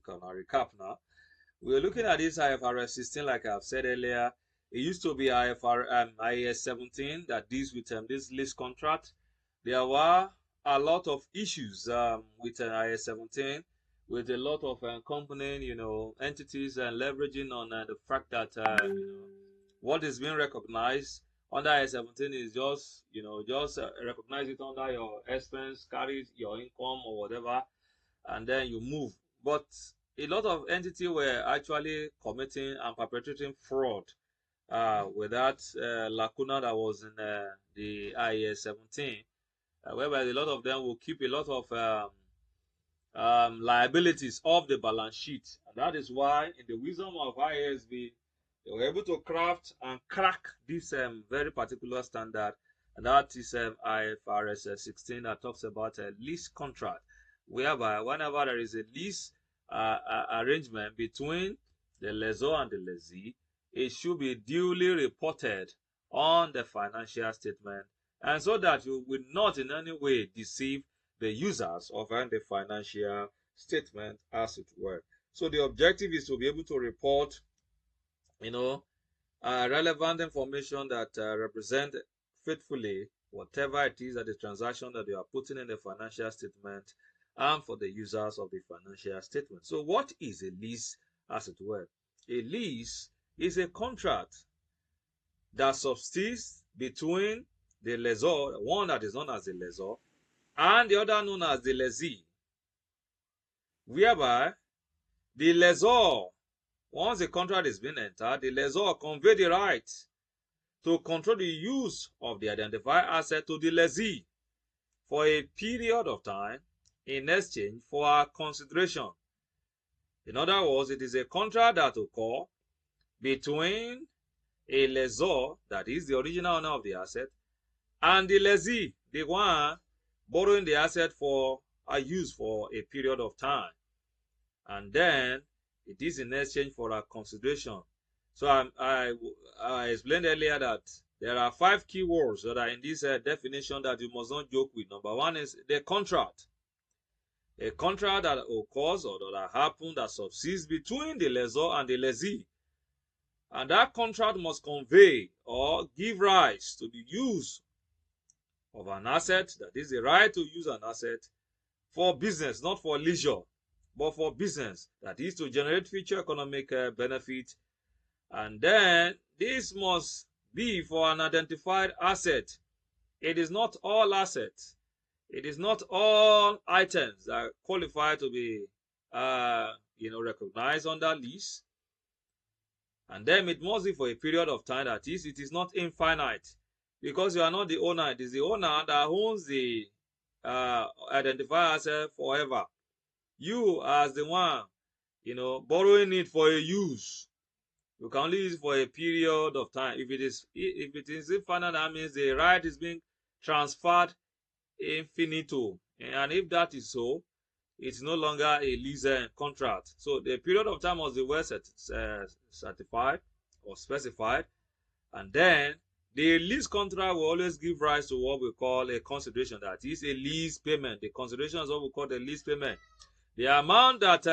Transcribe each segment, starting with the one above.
can recap now. We're looking at this IFRS 16, like I've said earlier. It used to be IAS 17 that deals with this lease contract. There were a lot of issues with IAS 17, with a lot of accompanying, entities and leveraging on the fact that what is being recognized under IAS 17 is just recognize it under your expense, carry your income or whatever, and then you move. But a lot of entities were actually committing and perpetrating fraud with that lacuna that was in the IAS 17, whereby a lot of them will keep a lot of liabilities off the balance sheet. And that is why, in the wisdom of IASB, they were able to craft and crack this very particular standard, and that is IFRS 16 that talks about a lease contract, whereby whenever there is a lease arrangement between the lessor and the lessee, it should be duly reported on the financial statement, and so that you will not in any way deceive the users of the financial statement, as it were. So the objective is to be able to report relevant information that represent faithfully whatever it is that the transaction that you are putting in the financial statement, and for the users of the financial statement. So what is a lease, as it were? A lease is a contract that subsists between the lessor, one that is known as the lessor, and the other known as the lessee, whereby the lessor, once the contract is being entered, the lessor convey the right to control the use of the identified asset to the lessee for a period of time in exchange for a consideration. In other words, it is a contract that occurs between a lessor, that is the original owner of the asset, and the lessee, the one borrowing the asset for a use for a period of time. And then it is in exchange for a consideration. So I explained earlier that there are 5 key words that are in this definition that you must not joke with. Number 1 is the contract. A contract that occurs or that happens that subsists between the lessor and the lessee. And that contract must convey or give rise to the use of an asset, that is the right to use an asset for business, not for leisure, but for business, that is to generate future economic benefit. And then this must be for an identified asset. It is not all assets. It is not all items that qualify to be recognized under lease. And then it must be for a period of time, that is, it is not infinite, because you are not the owner. It is the owner that owns the identified asset forever. You, as the one, borrowing it for a use, you can only use it for a period of time. If it is infinite, that means the right is being transferred infinito. And if that is so, it's no longer a lease contract. So the period of time must be well certified or specified. And then the lease contract will always give rise to what we call a consideration, that is a lease payment. The consideration is what we call the lease payment. The amount that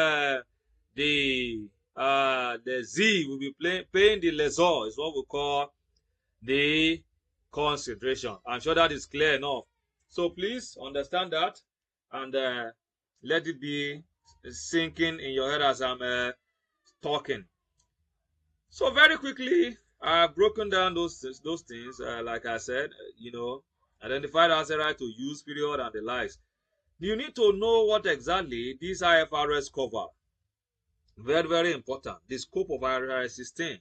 the Z will be paying the lessor is what we call the consideration. I'm sure that is clear enough. So please understand that, and let it be sinking in your head as I'm talking. So very quickly, I've broken down those things, like I said, identified asset, right to use period, and the likes. You need to know what exactly this IFRS cover. Very, very important. The scope of IFRS 16.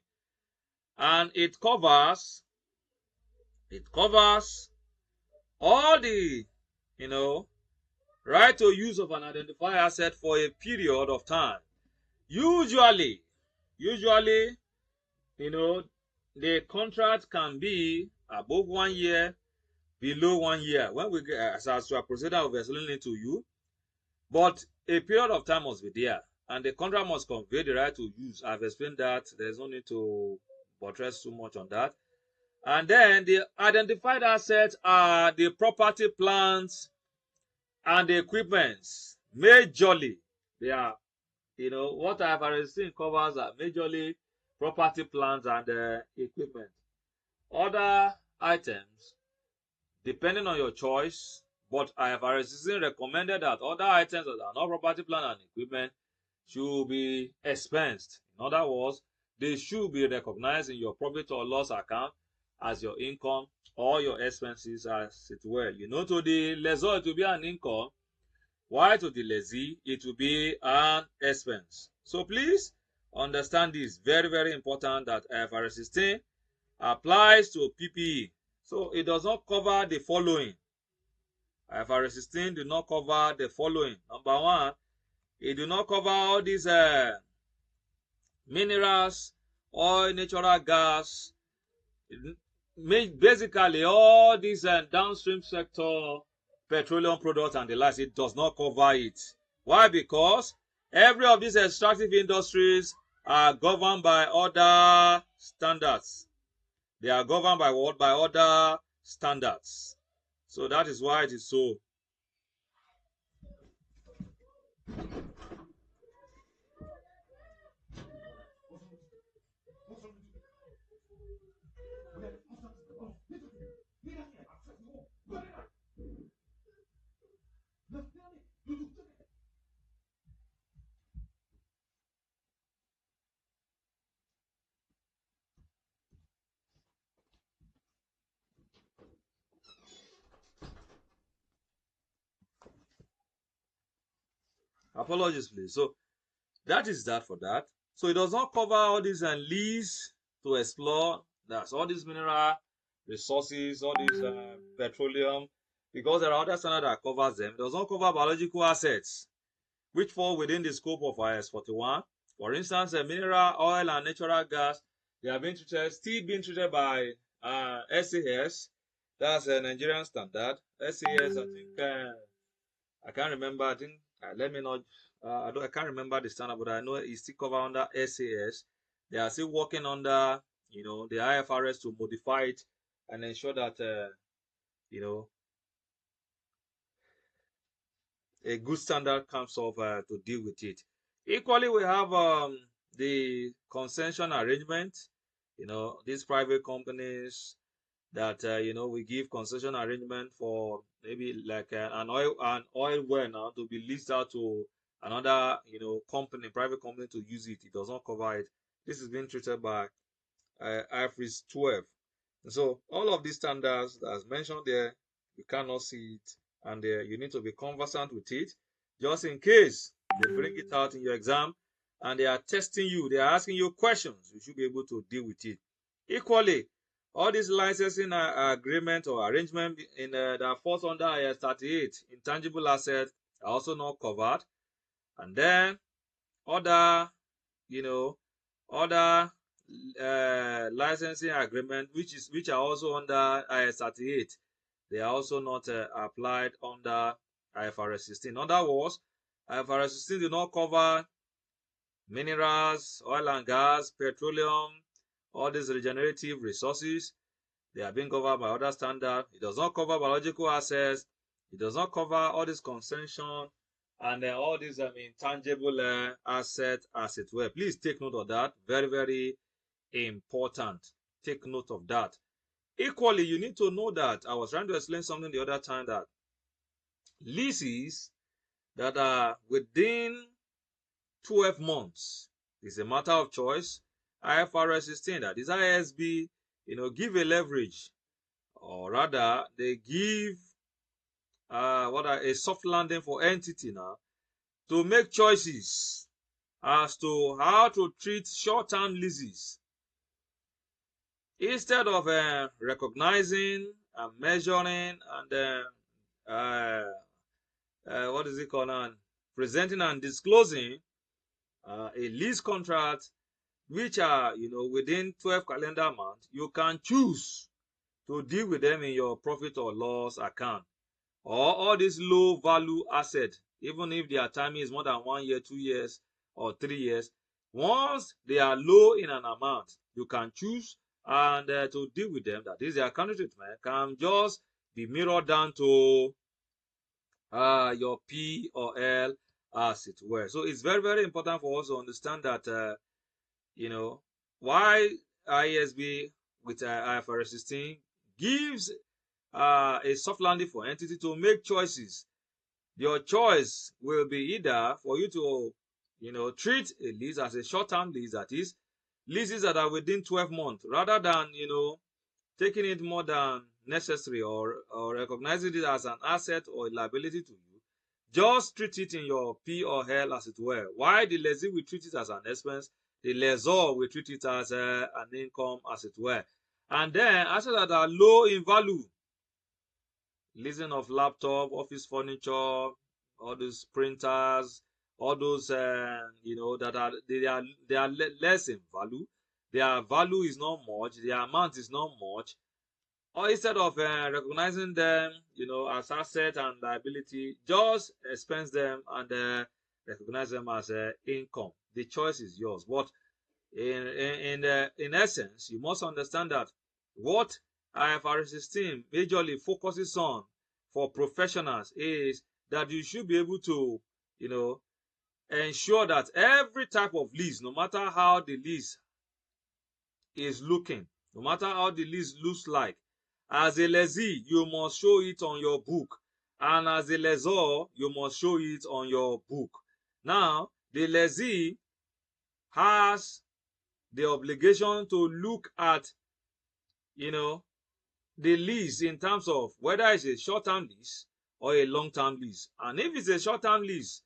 And it covers all the, right to use of an identified asset for a period of time. Usually, the contract can be above 1 year, below 1 year. When we get, as we are proceeding, I'll be explaining it to you. But a period of time must be there, and the contract must convey the right to use. I've explained that. There's no need to buttress too much on that. And then the identified assets are the property, plants, and the equipments. Majorly, they are what IFRS 16 covers are majorly property, plants, and equipment. Other items, depending on your choice, but IFRS 16 recommended that other items that are not property, plant, and equipment should be expensed. In other words, they should be recognized in your profit or loss account as your income or your expenses as it were. To the lessor it will be an income, while to the lessee it will be an expense. So please understand this, very very important, that IFRS 16 applies to PPE. So it does not cover the following. IFRS 16 do not cover the following. Number one, it do not cover all these minerals, oil, natural gas, basically all these downstream sector, petroleum products and the likes. It does not cover it. Why? Because every of these extractive industries are governed by other standards. They are governed by what? By other standards. So that is why it is so. Apologies, please. So that is that for that. So it does not cover all these lease to explore. That's all these mineral resources, all these petroleum, because there are other standards that covers them. It does not cover biological assets, which fall within the scope of IS41. For instance, mineral, oil, and natural gas, they are being treated, still being treated by SAS. That's a Nigerian standard. SAS, I think, I can't remember. I think, let me not, I can't remember the standard, but I know it's still covered under SAS. They are still working under, the IFRS to modify it and ensure that, a good standard comes up to deal with it. Equally, we have the concession arrangement. These private companies that we give concession arrangement for maybe like an oil well now to be leased out to another company, private company, to use it. It does not cover it. This is being treated by IFRS 12. So all of these standards as mentioned there, you cannot see it, and you need to be conversant with it, just in case they bring it out in your exam and they are testing you, they are asking you questions, you should be able to deal with it. Equally, all these licensing agreement or arrangement in that falls under IS 38, intangible assets, are also not covered. And then other, other licensing agreement which are also under IS 38, they are also not applied under IFRS 16. In other words, IFRS 16 do not cover minerals, oil and gas, petroleum, all these regenerative resources. They are being covered by other standards. It does not cover biological assets. It does not cover all this concession and all these intangible assets as it were. Please take note of that. Very, very important. Take note of that. Equally, you need to know that I was trying to explain something the other time, that leases that are within 12 months is a matter of choice. IFRS 16, that is ISB, give a leverage, or rather they give a soft landing for entity now to make choices as to how to treat short-term leases, instead of recognizing and measuring and what is it called now, presenting and disclosing a lease contract which are within 12 calendar months. You can choose to deal with them in your profit or loss account, or all these low value assets, even if their timing is more than 1 year, 2 years, or 3 years. Once they are low in an amount, you can choose and to deal with them. That is, their accounting treatment can just be mirrored down to your P or L as it were. So it's very, very important for us to understand that, why ISB with IFRS 16 gives a soft landing for entity to make choices. Your choice will be either for you to, treat a lease as a short-term lease, that is, leases that are within 12 months, rather than, taking it more than necessary, or recognizing it as an asset or a liability to you. Just treat it in your P or L, as it were. While the lessee will treat it as an expense, the lessor will treat it as an income, as it were. And then assets that are low in value, leasing of laptop, office furniture, all those printers, all those that are less in value. Their value is not much, their amount is not much. Or instead of recognizing them, as asset and liability, just expense them and recognize them as income. The choice is yours. But in essence, you must understand that what IFRS 16 majorly focuses on for professionals is that you should be able to, ensure that every type of lease, no matter how the lease is looking, no matter how the lease looks like, as a lessee, you must show it on your book, and as a lessor, you must show it on your book. Now, the lessee has the obligation to look at, the lease in terms of whether it's a short-term lease or a long-term lease. And if it's a short-term lease,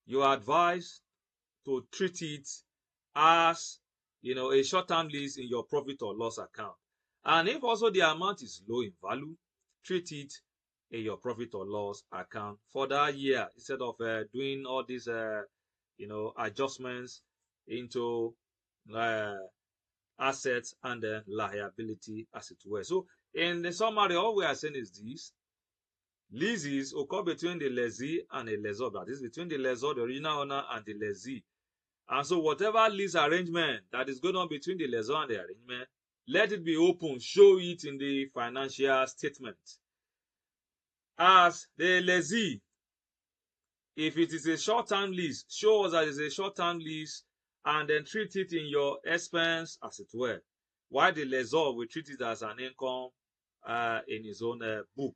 you are advised to treat it as, a short-term lease in your profit or loss account. And if also the amount is low in value, treat it in your profit or loss account for that year, instead of doing all these adjustments into assets and liability, as it were. So in the summary, all we are saying is this: leases occur between the lessee and a lessor, that is, between the lessor, the original owner, and the lessee. And so whatever lease arrangement that is going on between the lessor and the arrangement, let it be open, show it in the financial statement. As the lessee, if it is a short-term lease, show us that it's a short-term lease and then treat it in your expense, as it were, while the lessor will treat it as an income in his own book.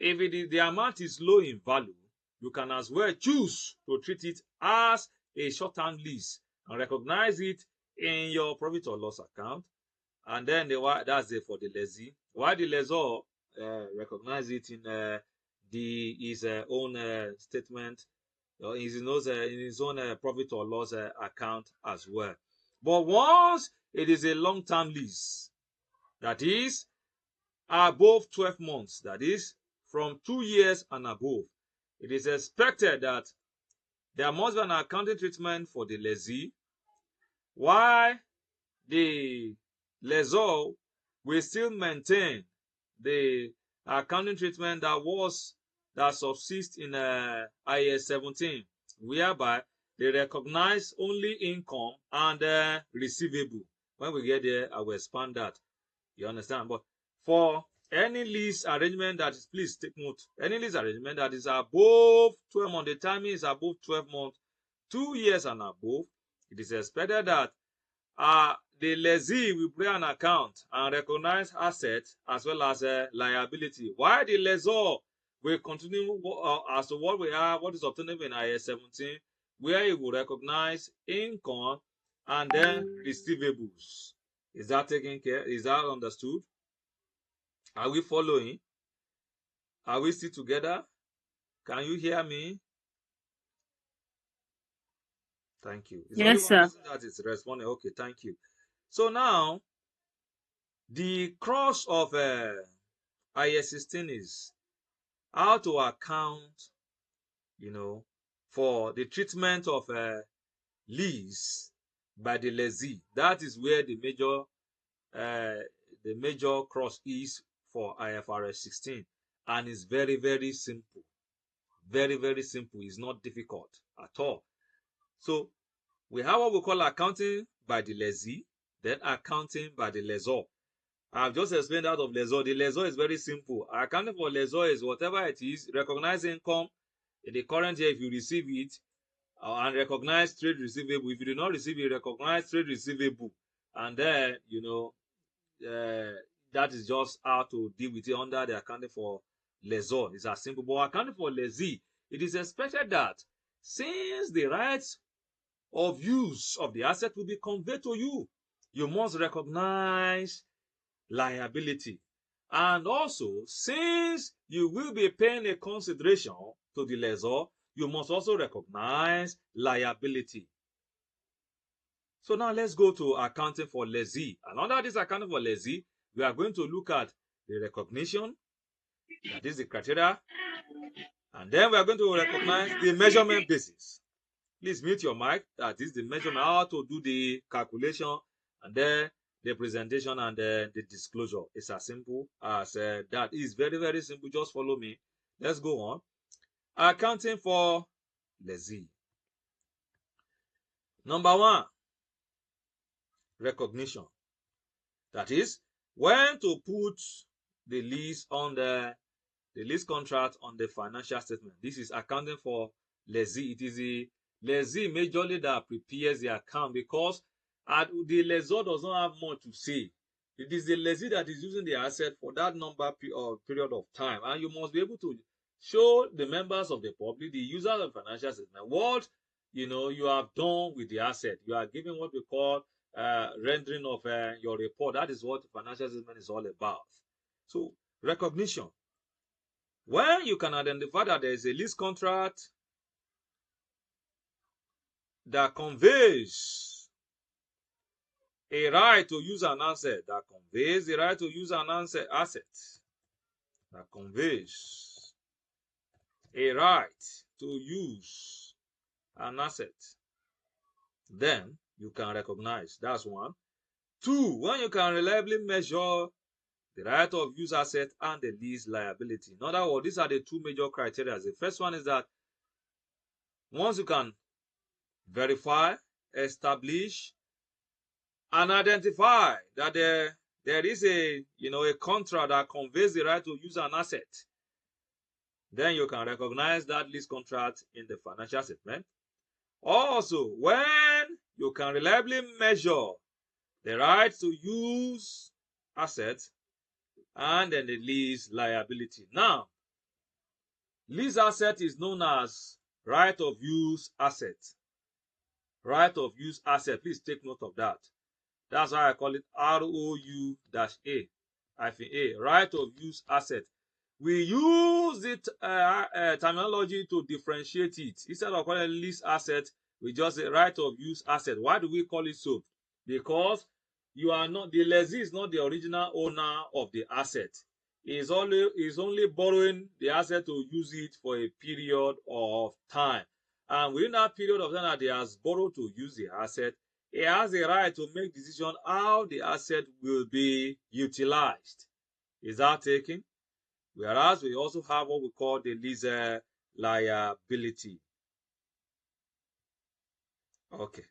If the amount is low in value, you can as well choose to treat it as a short-term lease and recognize it in your profit or loss account, and then that's it for the lessee, while the lessor recognize it in his own statement, in his own profit or loss account as well. But once it is a long-term lease, that is above 12 months, that is from 2 years and above, it is expected that there must be an accounting treatment for the lessee, while the lessor will still maintain the accounting treatment that subsists in IAS 17, whereby they recognize only income and receivable. When we get there, I will expand that. You understand? But for any lease arrangement that is, please take note, any lease arrangement that is above 12 months, the timing is above 12 months, 2 years and above, it is expected that the lessee will play an account and recognize assets as well as liability, while the lessor will continue as to what is obtainable in IAS 17, where he will recognize income and then receivables. Is that taken care? Is that understood? Are we following? Are we still together? Can you hear me? Thank you. It's only Yes, one sir. person that is responding. Okay, thank you. So now, the cross of IAS 16 is how to account, for the treatment of lease by the lessee. That is where the major cross is for IFRS 16, and it's very, very simple. Very, very simple. It's not difficult at all. So we have what we call accounting by the lessee, then accounting by the lessor. I've just explained that of lessor. The lessor is very simple. Accounting for lessor is whatever it is, recognize income In the current year, if you receive it and recognize trade receivable, if you do not receive it, recognize trade receivable, and then that is just how to deal with it under the accounting for lessor. It's as simple. But accounting for lessee, it is expected that since the rights of use of the asset will be conveyed to you, you must recognize liability. And also, since you will be paying a consideration to the lessor, you must also recognize liability. So now let's go to accounting for lessee. And under this accounting for lessee, we are going to look at the recognition, that is the criteria, and then we are going to recognize the measurement basis. Please mute your mic. That is the measurement, how to do the calculation, and then the presentation and the disclosure. It's as simple as that. It's very, very simple. Just follow me. Let's go on. Accounting for lessee. Number one, recognition. That is when to put the lease on the lease contract on the financial statement. This is accounting for lessee. It is the lessee majorly that prepares the account, because the lessor does not have much to say. It is the lessee that is using the asset for that period of time, and you must be able to show the members of the public, the users of financial statement, what you have done with the asset. You are giving what we call rendering of your report. That is what financial statement is all about. So recognition. When you can identify that there is a lease contract that conveys a right to use an asset, that conveys the right to use an asset, that conveys a right to use an asset, then you can recognize. That's one. Two, when you can reliably measure the right of use asset and the lease liability. In other words, these are the two major criteria. The first one is that once you can verify, establish, and identify that there is a contract that conveys the right to use an asset, then you can recognize that lease contract in the financial statement. Also, when you can reliably measure the right to use assets and then the lease liability. Now, lease asset is known as right of use asset. Right of use asset. Please take note of that. That's why I call it ROU-A, right of use asset. We use it terminology to differentiate it. Instead of calling it lease asset, we just say right of use asset. Why do we call it so? Because the lessee is not the original owner of the asset. He is only borrowing the asset to use it for a period of time. And within that period of time that he has borrowed to use the asset, he has the right to make decision how the asset will be utilized. Is that taken? Whereas we also have what we call the lease liability. Okay.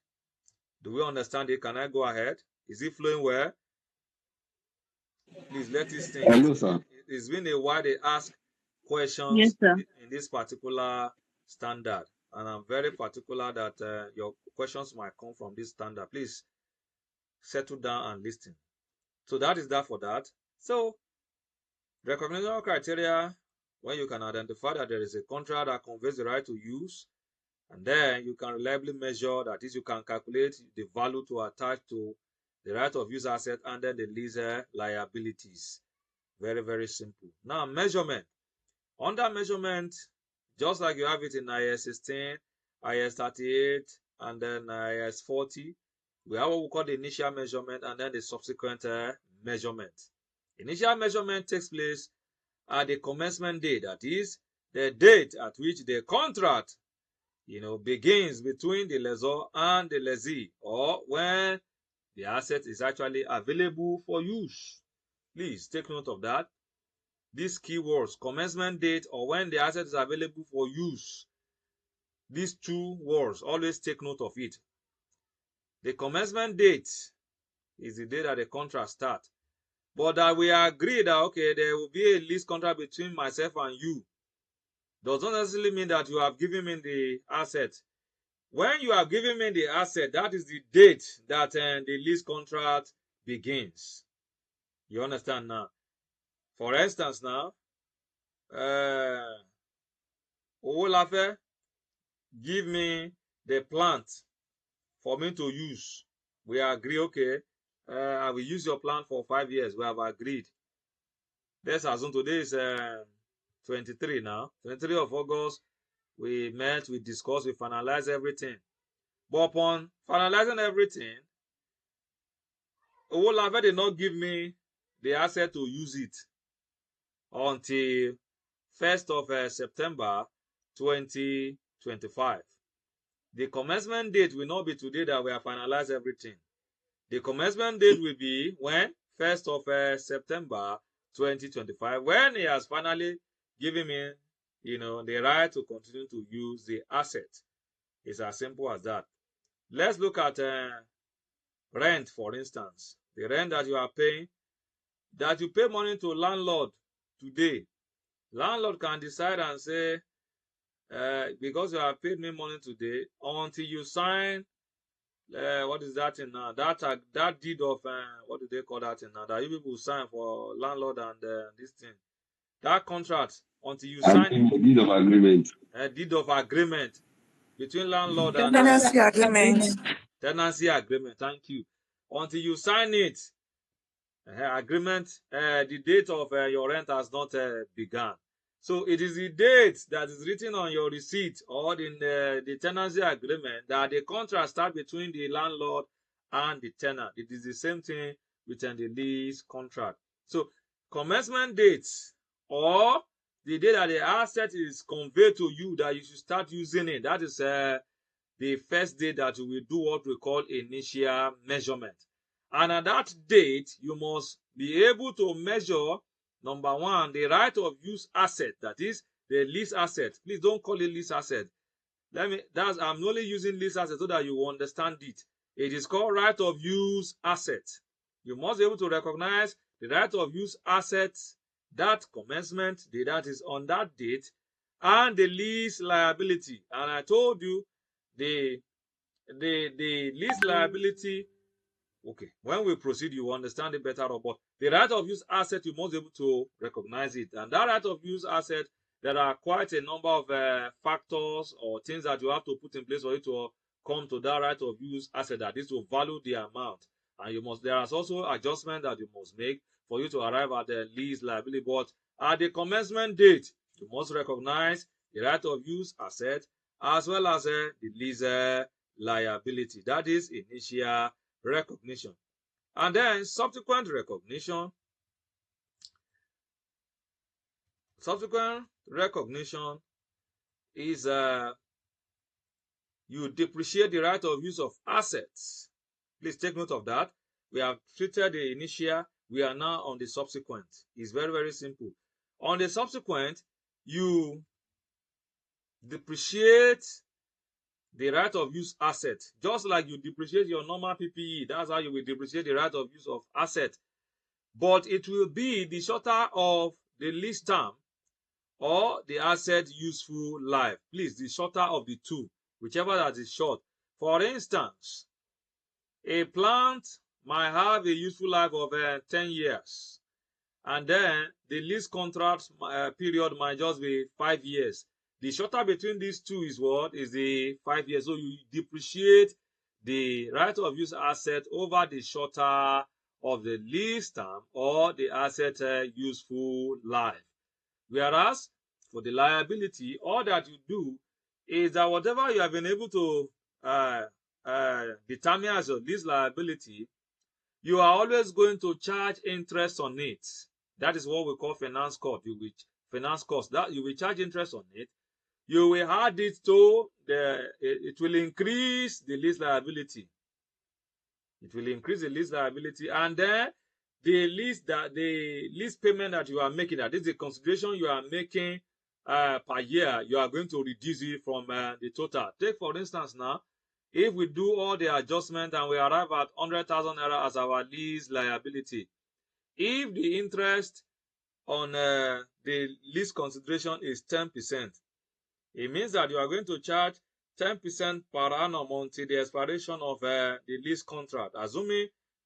Do we understand it? Can I go ahead? Is it flowing well? Please let it sink. Hello, sir. It's been a while they ask questions in this particular standard. And I'm very particular that your questions might come from this standard. Please settle down and listen. So that is that for that. So recognition criteria, when you can identify that there is a contract that conveys the right to use, and then you can reliably measure, that is, you can calculate the value to attach to the right of use asset and then the lease liabilities. Very, very simple. Now, measurement. Under measurement, just like you have it in IFRS16, IFRS38, and then IFRS40, we have what we call the initial measurement and then the subsequent measurement. Initial measurement takes place at the commencement date, that is, the date at which the contract begins between the lessor and the lessee, or when the asset is actually available for use. Please take note of that. These keywords, commencement date or when the asset is available for use. These two words, always take note of it. The commencement date is the day that the contract starts. But that we agree that, okay, there will be a lease contract between myself and you. does not necessarily mean that you have given me the asset. When you have given me the asset, that is the date that the lease contract begins. You understand now? For instance, now, Owolafe give me the plant for me to use. We agree, okay, I will use your plant for 5 years. We have agreed. Let's assume today is 23 now. 23 of August, we met, we discussed, we finalized everything. But upon finalizing everything, Owolafe did not give me the asset to use it until 1st of September 2025. The commencement date will not be today that we have finalized everything. The commencement date will be when? 1st of September 2025, when he has finally given me, the right to continue to use the asset. It's as simple as that. Let's look at rent, for instance. The rent that you are paying, that you pay money to landlord today. Landlord can decide and say, because you have paid me money today, until you sign, what is that in now? That deed of, what do they call that in now? That you people sign for landlord and this thing. That contract, until you sign deed of agreement. A deed of agreement between landlord and tenancy agreement. Tenancy agreement. Thank you. Until you sign it, agreement, the date of your rent has not begun. So it is the date that is written on your receipt or in the tenancy agreement that the contract starts between the landlord and the tenant. It is the same thing within the lease contract. So commencement dates or the day that the asset is conveyed to you that you should start using it, that is the first day that you will do what we call initial measurement. And at that date, you must be able to measure, number one, the right of use asset, that is the lease asset. Please don't call it lease asset. I'm only using lease asset so that you understand it. It is called right of use asset. You must be able to recognize the right of use asset, that commencement, that is on that date, and the lease liability. And I told you the lease liability. Okay, when we proceed, you understand it better. But the right of use asset, you must be able to recognize it. And that right of use asset, there are quite a number of factors or things that you have to put in place for you to come to that right of use asset, that is to value the amount. And there is also adjustment that you must make for you to arrive at the lease liability. But at the commencement date, you must recognize the right of use asset as well as the lease liability. That is initial recognition. And then subsequent recognition is you depreciate the right of use of assets. Please take note of that. We have treated the initial, we are now on the subsequent. It's very, very simple. On the subsequent, you depreciate the right of use asset, just like you depreciate your normal PPE. That's how you will depreciate the right of use of asset. But it will be the shorter of the lease term or the asset useful life. Please, the shorter of the two, whichever that is short. For instance, a plant might have a useful life of 10 years, and then the lease contract period might just be 5 years. The shorter between these two is what? Is the 5 years. So you depreciate the right of use asset over the shorter of the lease term or the asset useful life. Whereas for the liability, all that you do is that whatever you have been able to determine as your lease liability, you are always going to charge interest on it. That is what we call finance cost. Finance cost, that you will charge interest on it. You will add it to it will increase the lease liability. It will increase the lease liability, and then the lease payment that you are making, that is the consideration you are making per year, you are going to reduce it from the total. Take for instance now, if we do all the adjustment and we arrive at 100,000 naira as our lease liability, if the interest on the lease consideration is 10%, It means that you are going to charge 10% per annum until the expiration of the lease contract.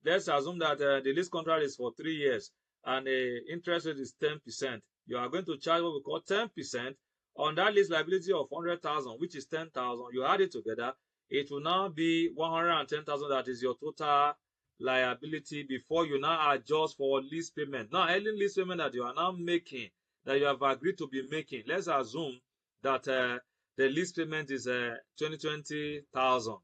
Let's assume that the lease contract is for 3 years and the interest rate is 10%. You are going to charge what we call 10% on that lease liability of 100,000, which is 10,000. You add it together, it will now be 110,000. That is your total liability before you now adjust for lease payment. Now, any lease payment that you are now making, that you have agreed to be making, let's assume that the lease payment is 20,000.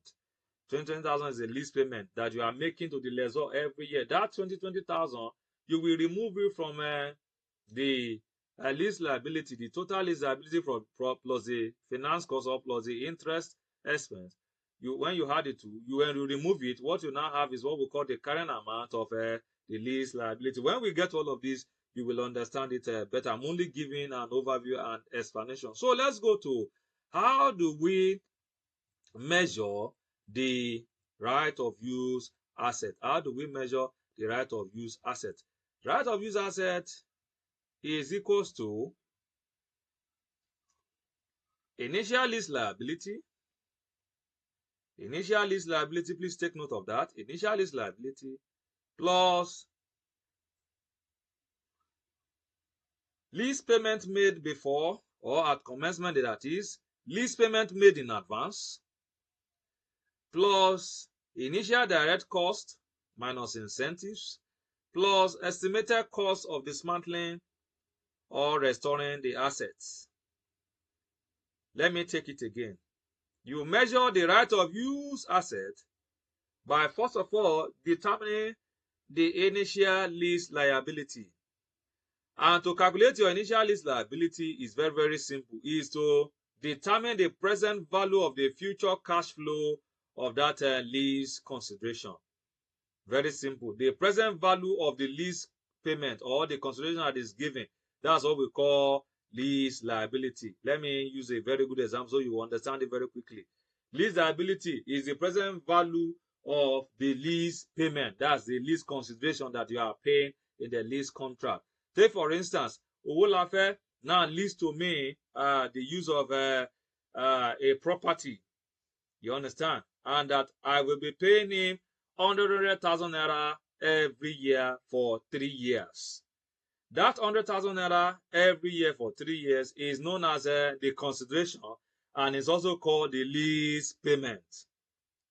20,000 is a lease payment that you are making to the lessor every year. That 20,000, you will remove it from the lease liability, the total lease liability plus the finance cost or plus the interest expense. When you add it to, when you remove it, what you now have is what we call the current amount of the lease liability. When we get all of this, you will understand it better. I'm only giving an overview and explanation. So let's go to how do we measure the right of use asset. How do we measure the right of use asset? Right of use asset is equals to initial lease liability. Initial lease liability, please take note of that. Initial lease liability plus lease payment made before or at commencement, that is, lease payment made in advance, plus initial direct cost minus incentives, plus estimated cost of dismantling or restoring the assets. Let me take it again. You measure the right of use asset by, first of all, determining the initial lease liability. And to calculate your initial lease liability is very, very simple. It is to determine the present value of the future cash flow of that lease consideration. Very simple. The present value of the lease payment or the consideration that is given, that's what we call lease liability. Let me use a very good example so you understand it very quickly. Lease liability is the present value of the lease payment. That's the lease consideration that you are paying in the lease contract. Take, for instance, Owolafe now lease to me the use of a property. You understand? And that I will be paying him 100,000 naira every year for 3 years. That 100,000 naira every year for 3 years is known as the consideration, and is also called the lease payment.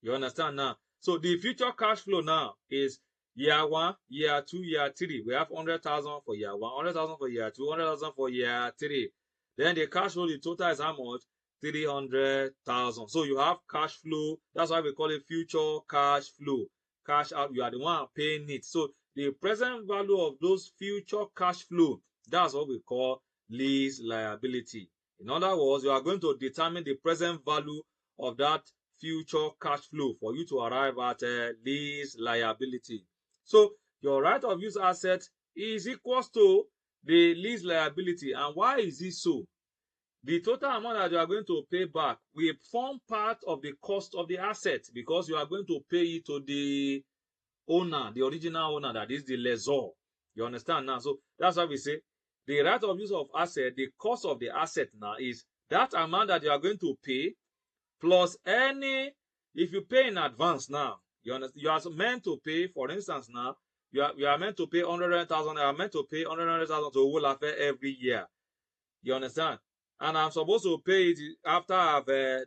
You understand now? So the future cash flow now is year 1, year 2, year 3. We have 100,000 for year 1, 100,000 for year 2, 100,000 for year 3. Then the cash flow, the total is how much? 300,000. So you have cash flow. That's why we call it future cash flow. Cash out, you are the one paying it. So the present value of those future cash flow, that's what we call lease liability. In other words, you are going to determine the present value of that future cash flow for you to arrive at lease liability. So your right of use asset is equals to the lease liability. And why is it so? The total amount that you are going to pay back will form part of the cost of the asset, because you are going to pay it to the owner, the original owner, that is the lessor. You understand now? So that's why we say the right of use of asset, the cost of the asset now is that amount that you are going to pay plus any, if you pay in advance now, you are meant to pay, for instance now, you are meant to pay 100,000, you are meant to pay 100,000 to Owolafe every year. You understand? And I'm supposed to pay it after I've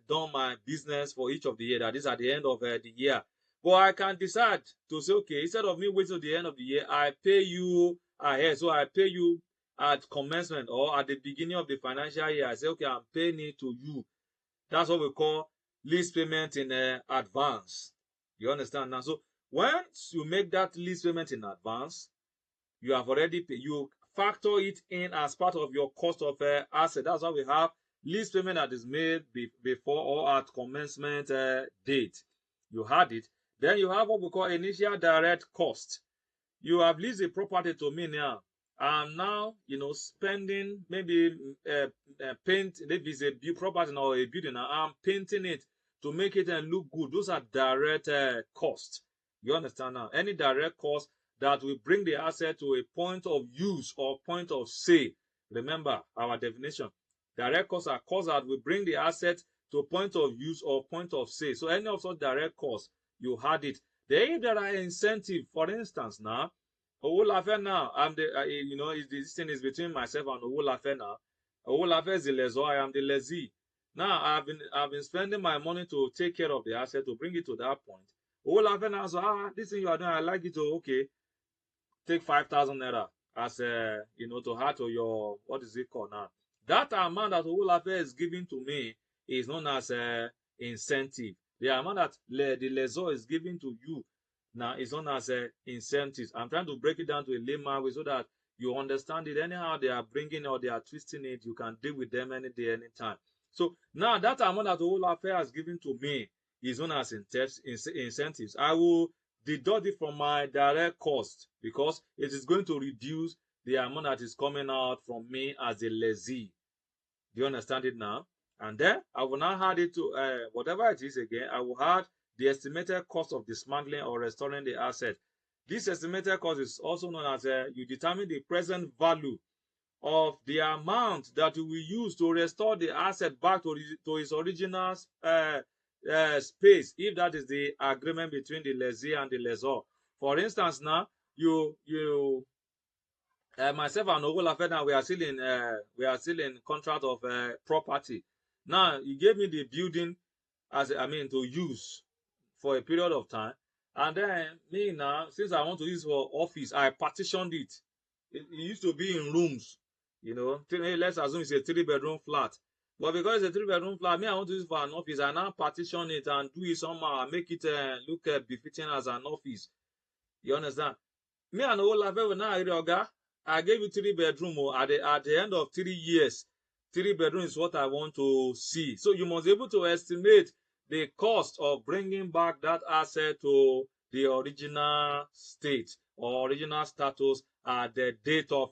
done my business for each of the year, that is at the end of the year. But I can decide to say, okay, instead of me waiting till the end of the year, I pay you ahead. So I pay you at commencement or at the beginning of the financial year. I say, okay, I'm paying it to you. That's what we call lease payment in advance. You understand now? So once you make that lease payment in advance, you have already paid, you factor it in as part of your cost of asset. That's why we have lease payment that is made before or at commencement date. You had it. Then you have what we call initial direct cost. You have leased a property to me now. I'm now, spending maybe paint, maybe it's a property or a building. I'm painting it to make it look good. Those are direct costs. You understand now? Any direct cost that will bring the asset to a point of use or point of sale. Remember our definition. Direct costs are costs that will bring the asset to point of use or point of sale. So any of such direct costs, you had it. Then if there are incentives, for instance, now, Owolafe now, I'm the, this thing is between myself and Owolafe now. Owolafe is the lessor, I am the lessee. Now I've been spending my money to take care of the asset to bring it to that point. Owolafe now so this thing you are doing, I like it. To okay, take 5,000 naira as to add to your, what is it called now? That amount that Owolafe is giving to me is known as incentive. The amount that the lessor is giving to you now is known as incentives. I'm trying to break it down to a layman way so that you understand it. Anyhow they are bringing or they are twisting it, you can deal with them any day, anytime. So now that amount that Owolafe has given to me is known as incentives. I will deduct it from my direct cost because it is going to reduce the amount that is coming out from me as a lessee. Do you understand it now? And then I will now add it to whatever it is again. I will add the estimated cost of dismantling or restoring the asset. This estimated cost is also known as you determine the present value of the amount that you will use to restore the asset back to its original space, if that is the agreement between the lessee and the lessor. For instance, now myself and Owolafe now we are still in contract of property. Now he gave me the building as to use for a period of time, and then me now, since I want to use for office, I partitioned it. It used to be in rooms, let's assume it's a 3-bedroom flat. But because it's a 3-bedroom flat, me I want to use it for an office. I now partition it and do it somehow and make it look befitting as an office. You understand? Me and Owolafe will now agree, Oga, I gave you 3-bedroom. At the end of 3 years, 3-bedroom is what I want to see. So you must be able to estimate the cost of bringing back that asset to the original state or original status at the date of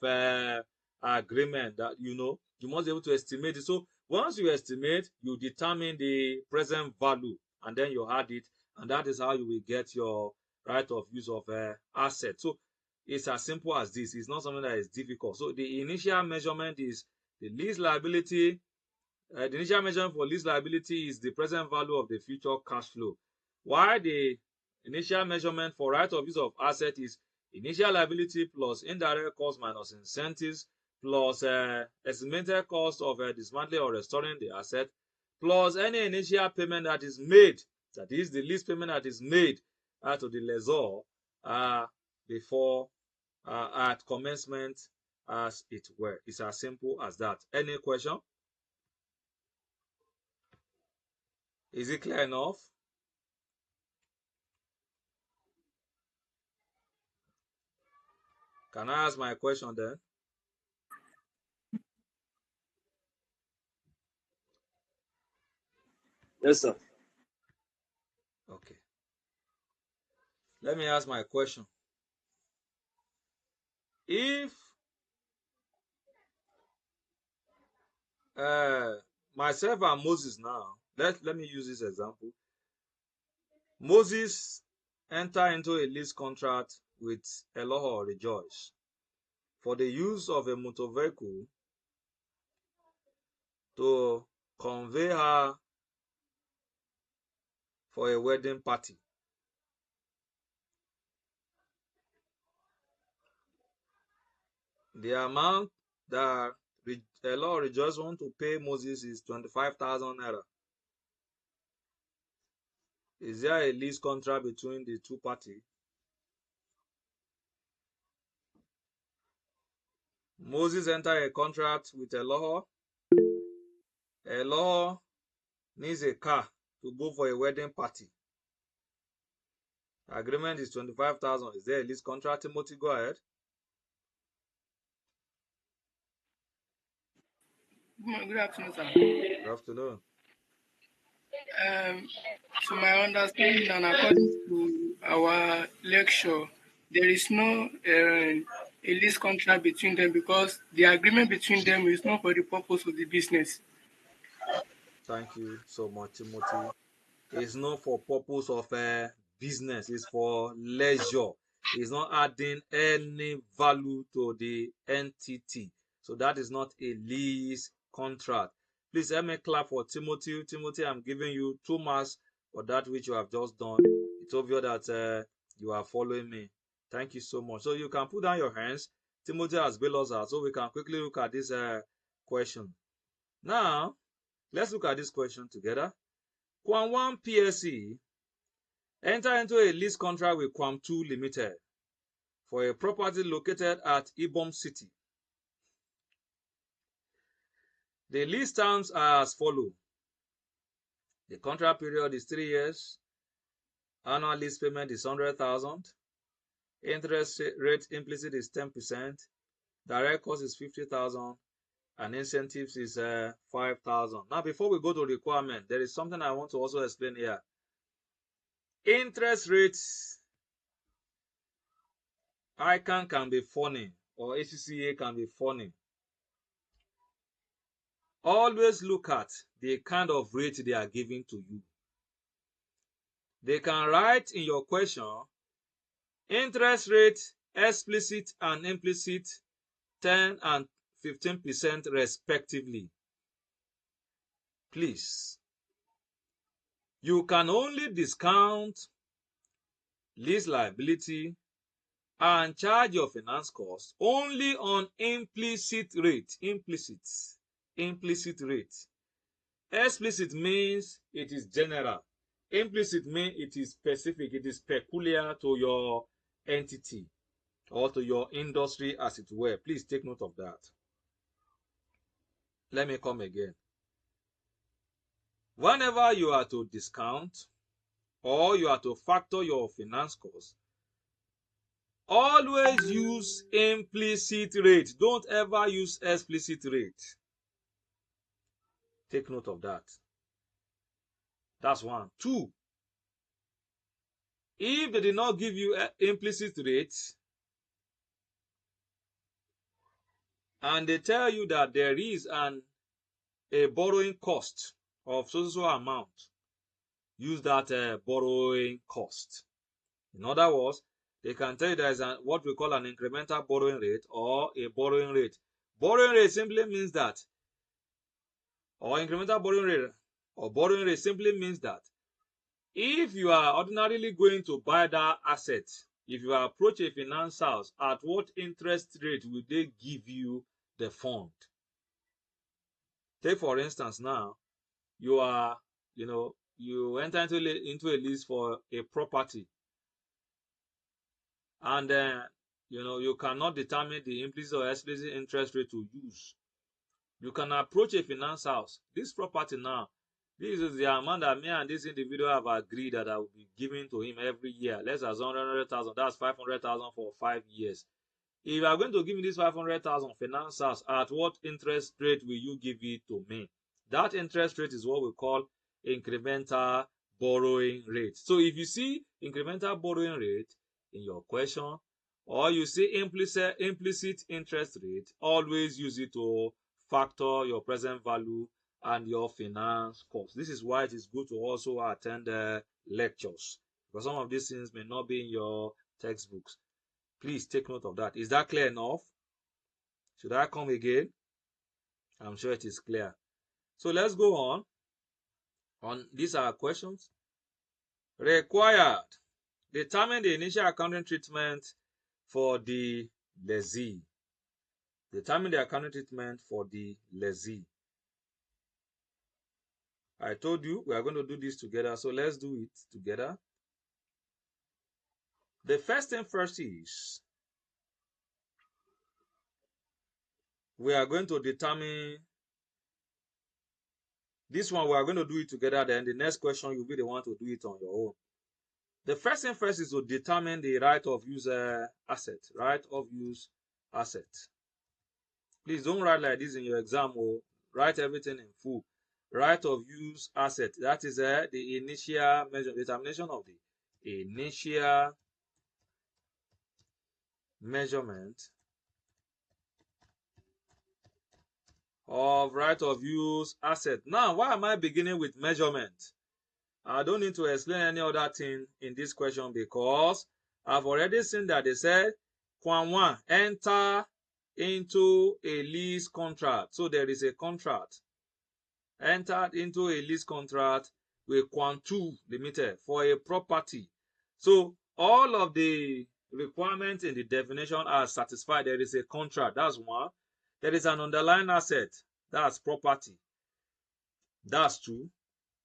agreement. That you must be able to estimate it. So once you estimate, you determine the present value and then you add it, and that is how you will get your right of use of asset. So it's as simple as this. It's not something that is difficult. So the initial measurement is the lease liability. The initial measurement for lease liability is the present value of the future cash flow, while the initial measurement for right of use of asset is initial liability plus indirect cost minus incentives plus estimated cost of dismantling or restoring the asset plus any initial payment that is made, that is the lease payment that is made to the lessor before at commencement as it were. It's as simple as that. Any question? Is it clear enough? Can I ask my question then? Yes, sir. Okay. Let me ask my question. If myself and Moses now, let me use this example. Moses enter into a lease contract with Eloho or Rejoice for the use of a motor vehicle to convey her for a wedding party. The amount that Eloho or Rejoice want to pay Moses is 25,000 naira. Is there a lease contract between the two parties? Moses entered a contract with Eloho. Eloho needs a car to go for a wedding party. Agreement is 25,000. Is there a lease contract? Timothy, go ahead. Good afternoon, sir. Good afternoon. To my understanding and according to our lecture, there is no a lease contract between them because the agreement between them is not for the purpose of the business. Thank you so much, Timothy. It's not for purpose of business. It's for leisure. It's not adding any value to the entity. So that is not a lease contract. Please help me clap for Timothy. Timothy, I'm giving you 2 marks for that which you have just done. It's obvious that you are following me. Thank you so much. So you can put down your hands. Timothy has bailed us out, so we can quickly look at this question. Now, let's look at this question together. Quam 1 PSC enter into a lease contract with Quam 2 Limited for a property located at Ibom City. The lease terms are as follows. The contract period is 3 years. Annual lease payment is 100,000. Interest rate implicit is 10%. Direct cost is 50,000. And incentives is 5,000. Now, before we go to requirement, there is something I want to also explain here. Interest rates, ICANN can be funny, or ACCA can be funny. Always look at the kind of rate they are giving to you. They can write in your question, interest rate explicit and implicit 10 and 15% respectively. Please, you can only discount lease liability and charge your finance cost only on implicit rate. Implicit rate. Explicit means it is general. Implicit means it is specific, it is peculiar to your entity or to your industry, as it were. Please take note of that. Let me come again. Whenever you are to discount or you are to factor your finance cost, always use implicit rate. Don't ever use explicit rate. Take note of that. That's 1. 2, if they did not give you implicit rate and they tell you that there is a borrowing cost of so amount, use that borrowing cost. In other words, they can tell you there is what we call an incremental borrowing rate or a borrowing rate. Borrowing rate simply means that, or incremental borrowing rate simply means that if you are ordinarily going to buy that asset, if you approach a finance house, at what interest rate will they give you the fund? Take for instance now, you enter into a lease for a property, and you cannot determine the implicit or explicit interest rate to use. You can approach a finance house. This property now, this is the amount that me and this individual have agreed that I will be giving to him every year. Let's assume 100,000. That's 500,000 for 5 years. If you are going to give me this 500,000 finance house, at what interest rate will you give it to me? That interest rate is what we call incremental borrowing rate. So if you see incremental borrowing rate in your question, or you see implicit interest rate, always use it to factor your present value and your finance cost. This is why it is good to also attend lectures, because some of these things may not be in your textbooks. Please take note of that. Is that clear enough? Should I come again? I'm sure it is clear. So let's go on. These are questions. Required. Determine the initial accounting treatment for the lessee. Determine the accounting treatment for the lessee. I told you we are going to do this together, so let's do it together. The first thing first is we are going to determine this one. We are going to do it together. Then the next question, you'll be the one to do it on your own. The first thing first is to determine the right of use asset. Right of use asset. Please don't write like this in your exam. Or write everything in full. Right of use asset. That is the initial determination of the initial measurement of right of use asset. Now, why am I beginning with measurement? I don't need to explain any other thing in this question, because I've already seen that they said Quan 1 enter into a lease contract. So there is a contract. Entered into a lease contract with Quantu Limited for a property. So all of the requirements in the definition are satisfied. There is a contract. That's one. There is an underlying asset. That's property. That's two.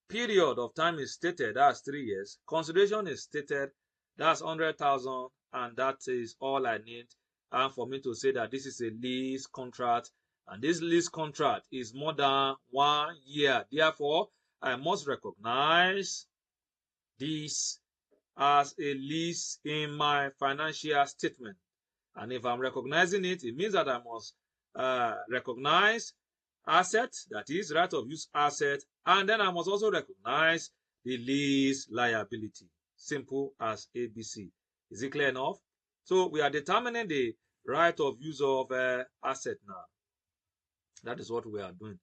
Period of time is stated. That's 3 years. Consideration is stated. That's 100,000, and that is all I need. And for me to say that this is a lease contract, and this lease contract is more than 1 year. Therefore, I must recognize this as a lease in my financial statement. And if I'm recognizing it, it means that I must recognize asset, that is right of use asset, and then I must also recognize the lease liability. Simple as ABC. Is it clear enough? So we are determining the right of use of asset now. That is what we are doing.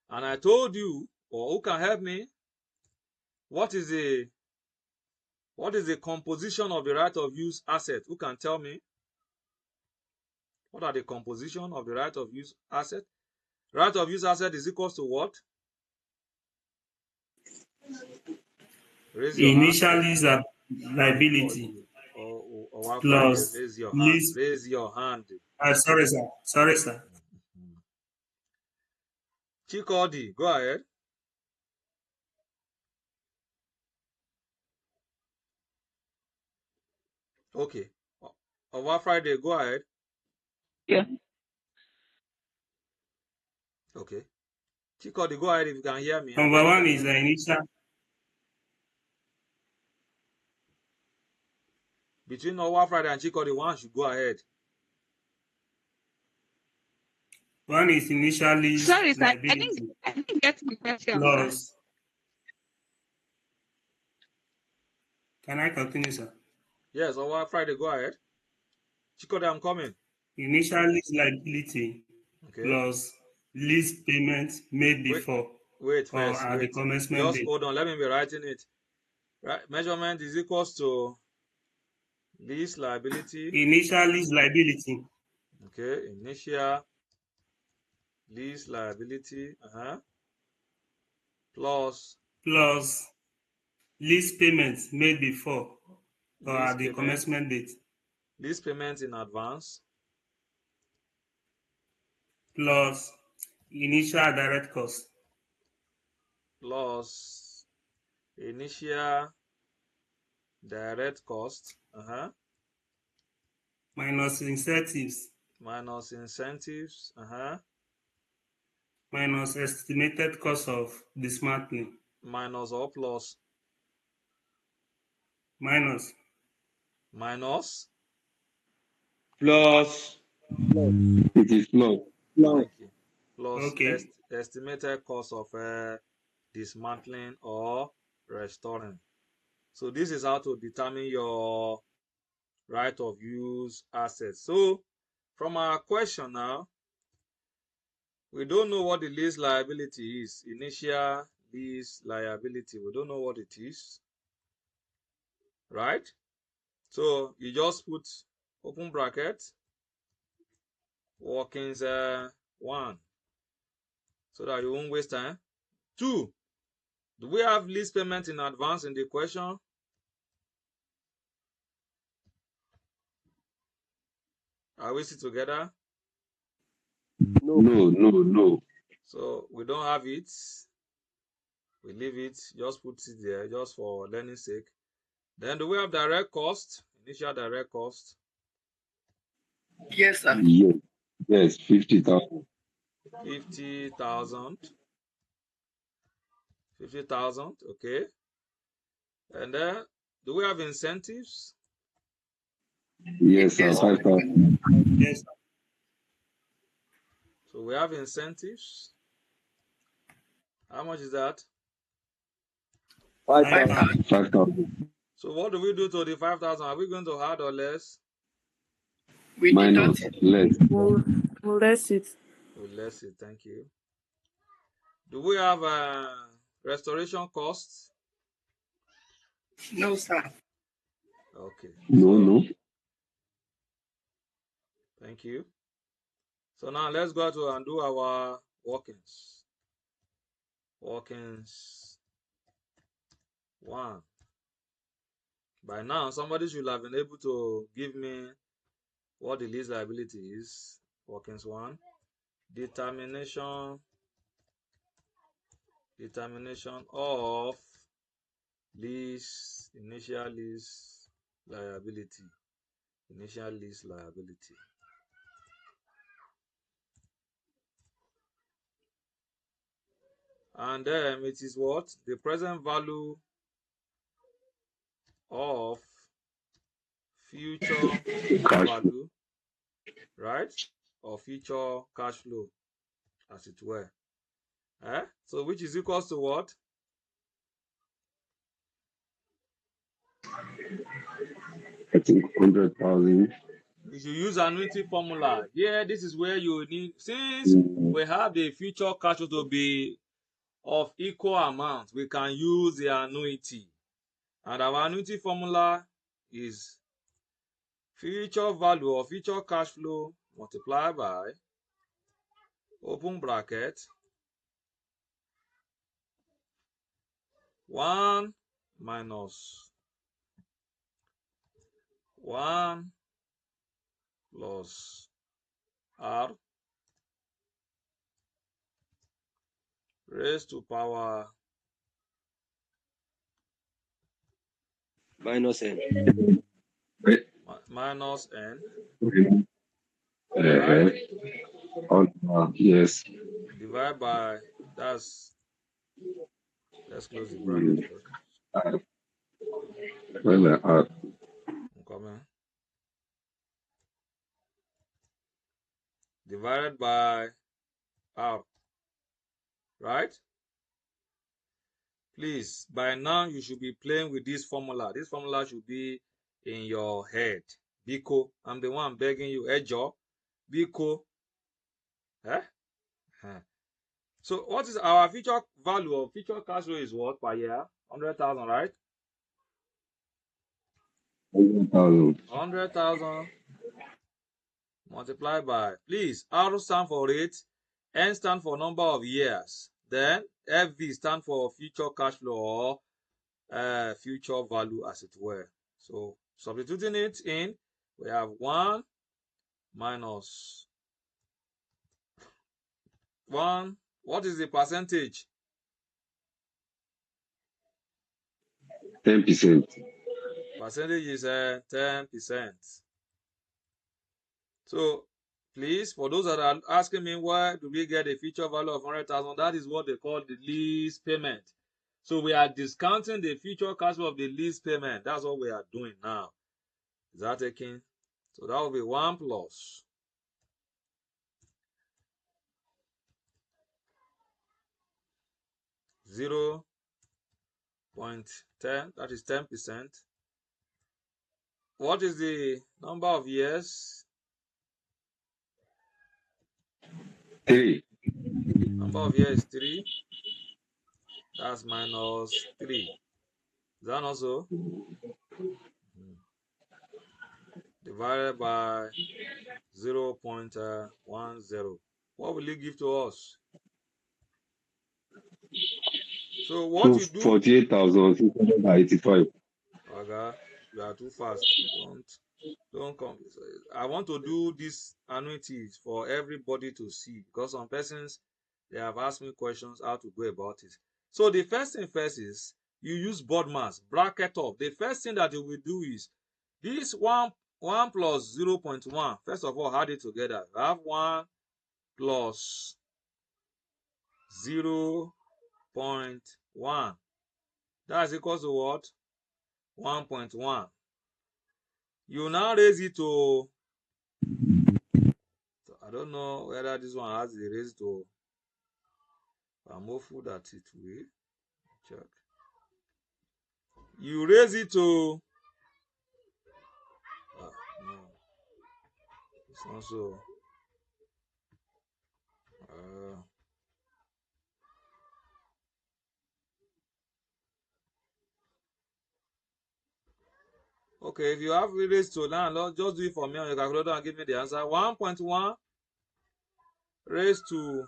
And I told you, or who can help me, what is the composition of the right of use asset? Who can tell me? What are the composition of the right of use asset? Right of use asset is equals to what? Raise your hand. Initial liability Or Friday, plus raise your hand. lease. Raise your hand. Sorry, sir. Sorry, sir. Chikodi, go ahead. Okay. Over Friday, go ahead. Yeah. Okay. Chikodi, go ahead if you can hear me. Number one is the initial. Between Over Friday and Chikodi, one should go ahead. One is initially Sorry, sir. I liability didn't get the question. plus. Can I continue, sir? Yes, Over Friday, go ahead. Chikodi, I'm coming. Initial lease liability plus lease payments made before wait or first. at the commencement Just date. hold on. Let me be writing it. Right. Measurement is equals to lease liability. Initial lease liability. Okay. Initial lease liability. Plus lease payments made before or at the commencement date. Lease payments in advance. Plus initial direct cost. Plus initial direct cost. Minus incentives. Minus incentives. Minus estimated cost of dismantling. Minus or plus? Minus. Minus? Plus. It is plus. Thank you. Plus okay. Estimated cost of dismantling or restoring. So this is how to determine your right of use assets. So from our question now, we don't know what the lease liability is. Initial lease liability, we don't know what it is, right? So you just put open bracket, workings 1, so that you won't waste time. 2, do we have lease payment in advance in the question? Are we still together? No. So we don't have it. We leave it. Just put it there, just for learning sake. Then do we have direct cost? Initial direct cost? Yes, sir. Yes, 50,000. 50,000. 50,000, okay. And then do we have incentives? Yes, sir, 5,000. Yes. So we have incentives. How much is that? 5,000. 5,000. So what do we do to the 5,000? Are we going to add or less? We Minus, less. We'll less it. We'll less it, thank you. Do we have restoration costs? No, sir. Okay. No. Thank you. So now let's go to and do our workings. Workings 1. By now, somebody should have been able to give me what the lease liability is. Workings 1. Determination of lease, initial lease liability. Initial lease liability. And then it is what? The present value of future value, right? Or future cash flow, as it were. So which is equals to what? I think 100,000. You should use annuity formula. Yeah, this is where you need, since we have the future cash flow to be of equal amount, we can use the annuity. And our annuity formula is future value or future cash flow multiplied by, open bracket, 1 minus 1 plus r raised to power minus n. Minus n. Yes. Divide by, let's close the bracket first. Come divided by r, right? Please, by now you should be playing with this formula. This formula should be in your head. Biko, I'm the one begging you. Ejo, Biko. So what is our future value of future cash flow is what per year? 100,000, right? 100,000. 100,000 multiplied by, please, R stand for rate, N stand for number of years, then FV stand for future cash flow or future value, as it were. So substituting it in, we have 1 minus 1. What is the percentage? 10%. Percentage is 10%. So please, for those that are asking me why do we get a future value of 100,000, that is what they call the lease payment. So we are discounting the future cash flow of the lease payment. That's what we are doing now. Is that taking? So that will be 1 plus 0.10, that is 10%. What is the number of years? 3. Number of years is 3. That's minus 3. Is that also? Divided by 0.10. What will it give to us? So what you do? 48,685. Okay, you are too fast. Don't come. I want to do these annuities for everybody to see, because some persons, they have asked me questions how to go about it. So the first thing first is you use board mass, bracket up. The first thing that you will do is this 1 plus 0.1. First of all, add it together. You have 1 plus 0.1. That's equals to what? 1.1. You now raise it to, I don't know whether this one has the raise to, I'm hopeful that it will. Check. You raise it to, no, it's not so. Okay, if you have raised to now, just do it for me on your calculator and give me the answer. 1.1 raised to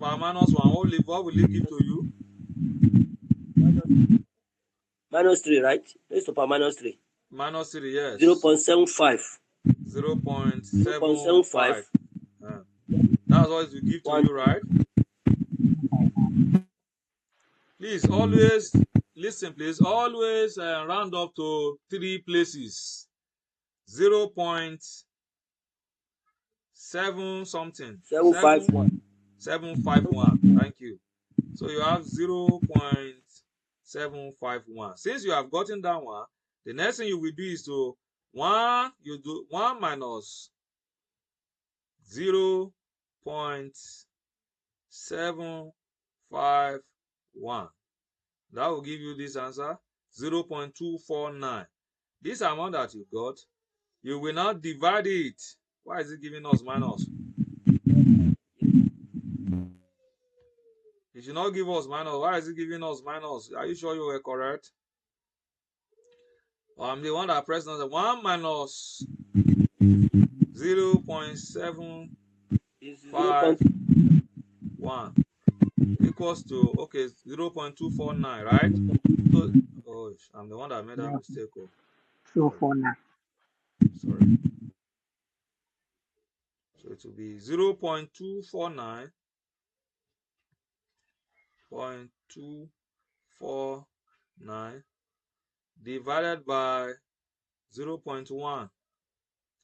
power minus 1. What will it give to you? Minus 3, right? Raised to power minus 3. Minus 3, yes. 0.75. 0.75. That's what it will give to you, right? Please always listen, please always round up to 3 places. 0.7 something. 751. 751. Thank you. So you have 0.751. Since you have gotten that one, the next thing you will do is to 1 minus 0.751. That will give you this answer, 0.249. This amount that you got, you will now divide it. Why is it giving us minus? It should not give us minus. Why is it giving us minus? Are you sure you were correct? I'm the one that pressed on the 1 minus 0.751 equals to, okay, 0.249, right? So, oh, I'm the one that made that mistake. Oh. 249. Sorry. So it will be 0.249 divided by 0.1.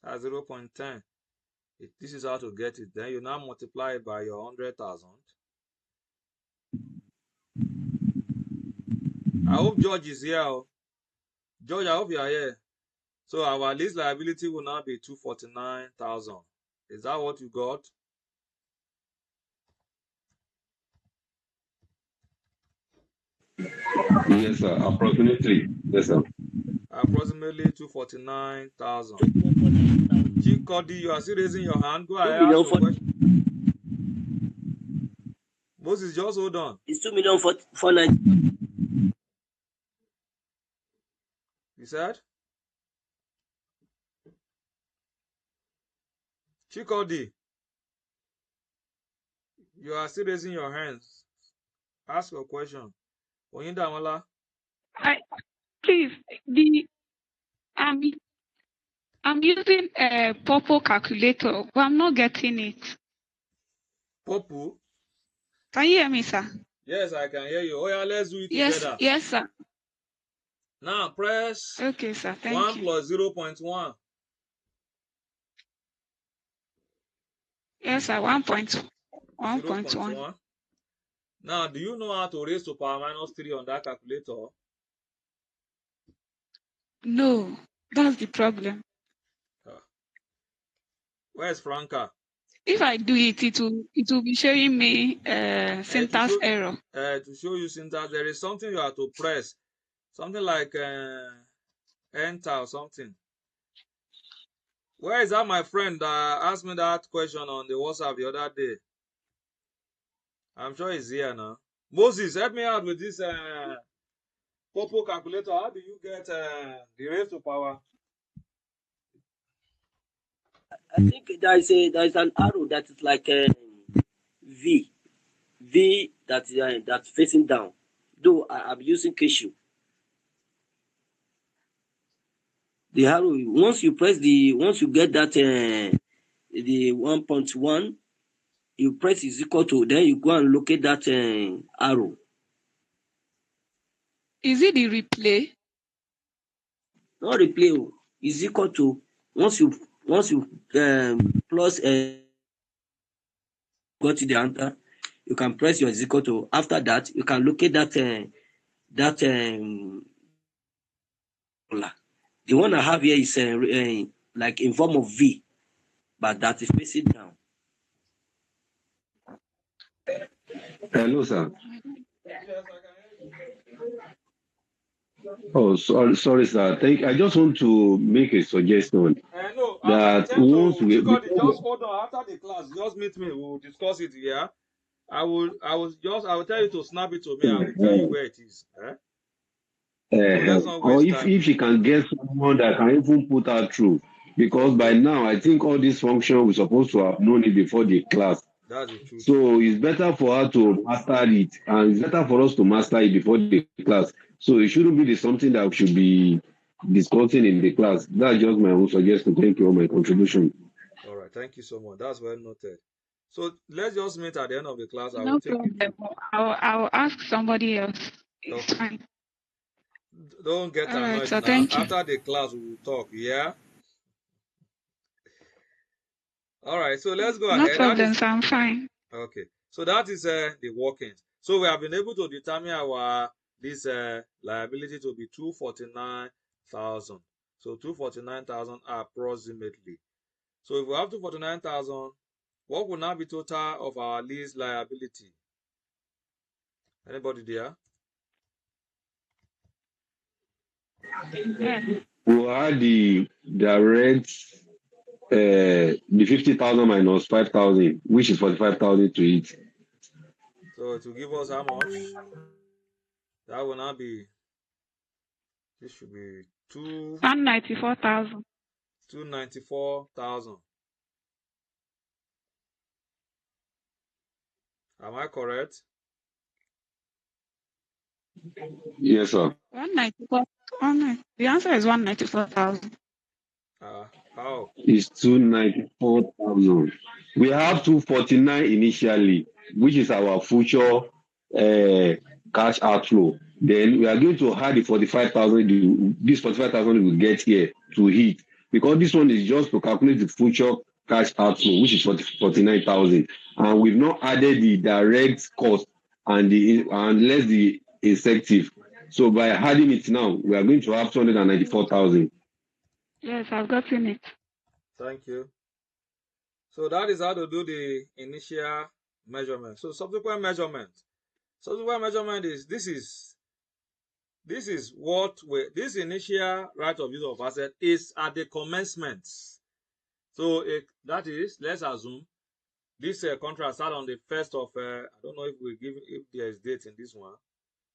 That's 0.10. This is how to get it. Then you now multiply it by your 100,000. I hope George is here. George, I hope you are here. So our lease liability will now be 249,000. Is that what you got? Yes, sir. Approximately. Yes, sir. Approximately 249,000. Chikodi, you are still raising your hand. Go ahead, ask your question. Moses, just hold on. It's 2,490,000. You said? Chikodi, you are still raising your hands. Ask your question. Oyindamola. Please, I'm using a purple calculator, but I'm not getting it. Popu? Can you hear me, sir? Yes, I can hear you. Oh yeah, let's do it Yes, together. yes, sir. Now press Okay, sir. Thank 1 you. plus 0.1. Yes, sir. 1.1. 0.1. Now, do you know how to raise to power minus 3 on that calculator? No, that's the problem. Where's Franca? If I do it, it will be showing me syntax error. To show you syntax, there is something you have to press. Something like enter or something. Where is that my friend that asked me that question on the WhatsApp the other day? I'm sure he's here now. Moses, help me out with this purple calculator. How do you get the raise to power? I think there is an arrow that is like a V that's facing down. Though I'm using Cashew. The arrow, once you get that the 1.1, you press is equal to, then you go and locate that arrow. Is it the replay? Not replay, is equal to, once you plus go to the answer, you can press your is equal to. After that, you can locate that the one I have here is like in form of V, but that is facing down. Hello, sir. Yes, I can hear you. Oh, sorry, sir. I just want to make a suggestion. No, I can That attend once to we Chikodi. Just hold on. After the class, just meet me. We'll discuss it here. I will tell you to snap it to me. I will tell you where it is. So let's not or waste if time. she can get someone that can even put her through. because by now I think all these functions we're supposed to have known it before the class. That's the truth. So it's better for her to master it, and it's better for us to master it before the class. So it shouldn't be something that we should be discussing in the class. That's just my own suggestion. Thank you for my contribution. All right, thank you so much. That's well noted. So let's just meet at the end of the class. I will No take you problem. through. I'll ask somebody else. It's Okay. fine. Don't get All right, annoyed so now. thank you. After the class, we will talk. Yeah. All right. So let's go No ahead. problem, so I'm fine. Okay. So that is the workings. So we have been able to determine our this liability to be 249,000. So 249,000 approximately. So if we have 249,000, what will now be total of our lease liability? Anybody there? Yeah. We'll add the direct, the 50,000 minus 5,000, which is 45,000 to it. So to give us how much? That will now be, this should be 194,000. 294,000. Am I correct? Yes, sir. 194. The answer is 194,000. How? It's 294,000. We have 249 initially, which is our future cash outflow. Then we are going to add the 45,000. This 45,000 we get here to hit, because this one is just to calculate the future cash outflow, which is 49,000, and we've not added the direct cost and less the effective. So by adding it now, we are going to have 294,000. Yes, I've gotten it. Thank you. So that is how to do the initial measurement. So subsequent measurement. Subsequent measurement is this is what this initial right of use of asset is at the commencement. So that is, let's assume this contract started on the 1st of I don't know if there is date in this one.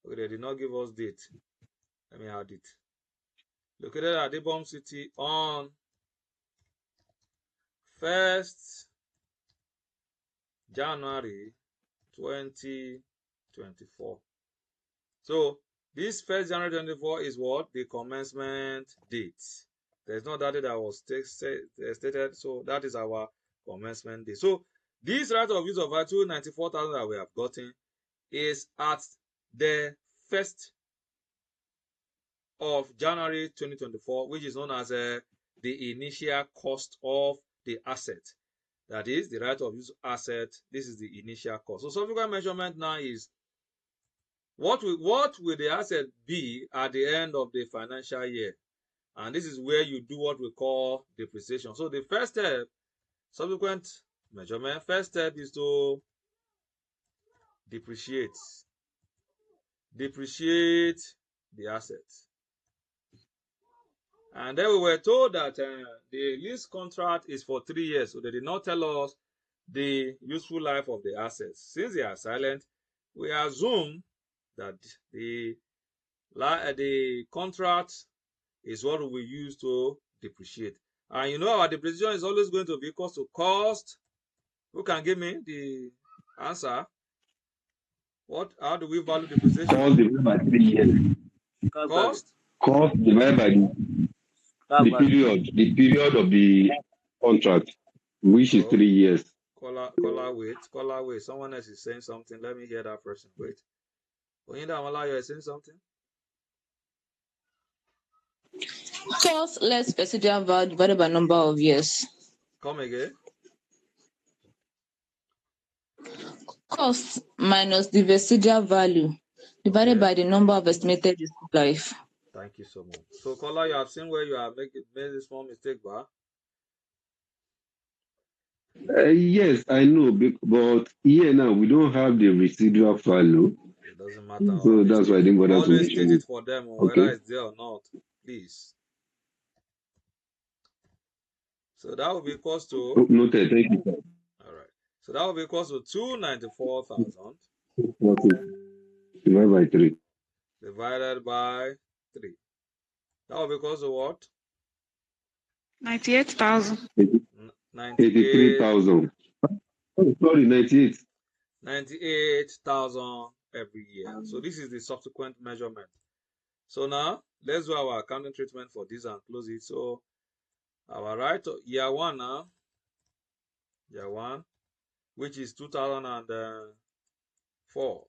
Okay, they did not give us date. Let me add it. Located at Ibom City on 1st January 2024. So this 1st January 2024 is what? The commencement date. There's no date that was stated, so that is our commencement date. So this right of use of 294,000 that we have gotten is at the 1st of January 2024, which is known as the initial cost of the asset. That is the right of use asset. This is the initial cost. So subsequent measurement now is what will the asset be at the end of the financial year? And this is where you do what we call depreciation. So the first step, subsequent measurement, first step is to depreciate the asset. And then we were told that the lease contract is for 3 years. So they did not tell us the useful life of the assets. Since they are silent, we assume that the contract is what we use to depreciate. And you know our depreciation is always going to be equal to cost. Who can give me the answer? How do we value depreciation? Cost divided by 3 years. Cost? Cost divided by the period of the contract, which is 3 years. Caller, wait. Someone else is saying something. Let me hear that person. Wait. Oyinda Amala, you are saying something? Cost less residual value divided by number of years. Come again. Cost minus the residual value divided by the number of estimated useful life. Thank you so much. So, caller, you have seen where you have made this small mistake, ba? Yes, I know, but here now we don't have the residual value. It doesn't matter. So that's why I didn't bother to always mention state it it for them, Okay. whether it's there or not, please. So that will be equals to. Noted. Thank you, sir. All right. So that will be equals to 294,000 Divided by 3. divided by 3. That will be equals to what? 98,000. 83,000. Oh, sorry, 98. 98,000 every year. So this is the subsequent measurement. So now let's do our accounting treatment for this and close it. So our right year one now, year one, which is 2004.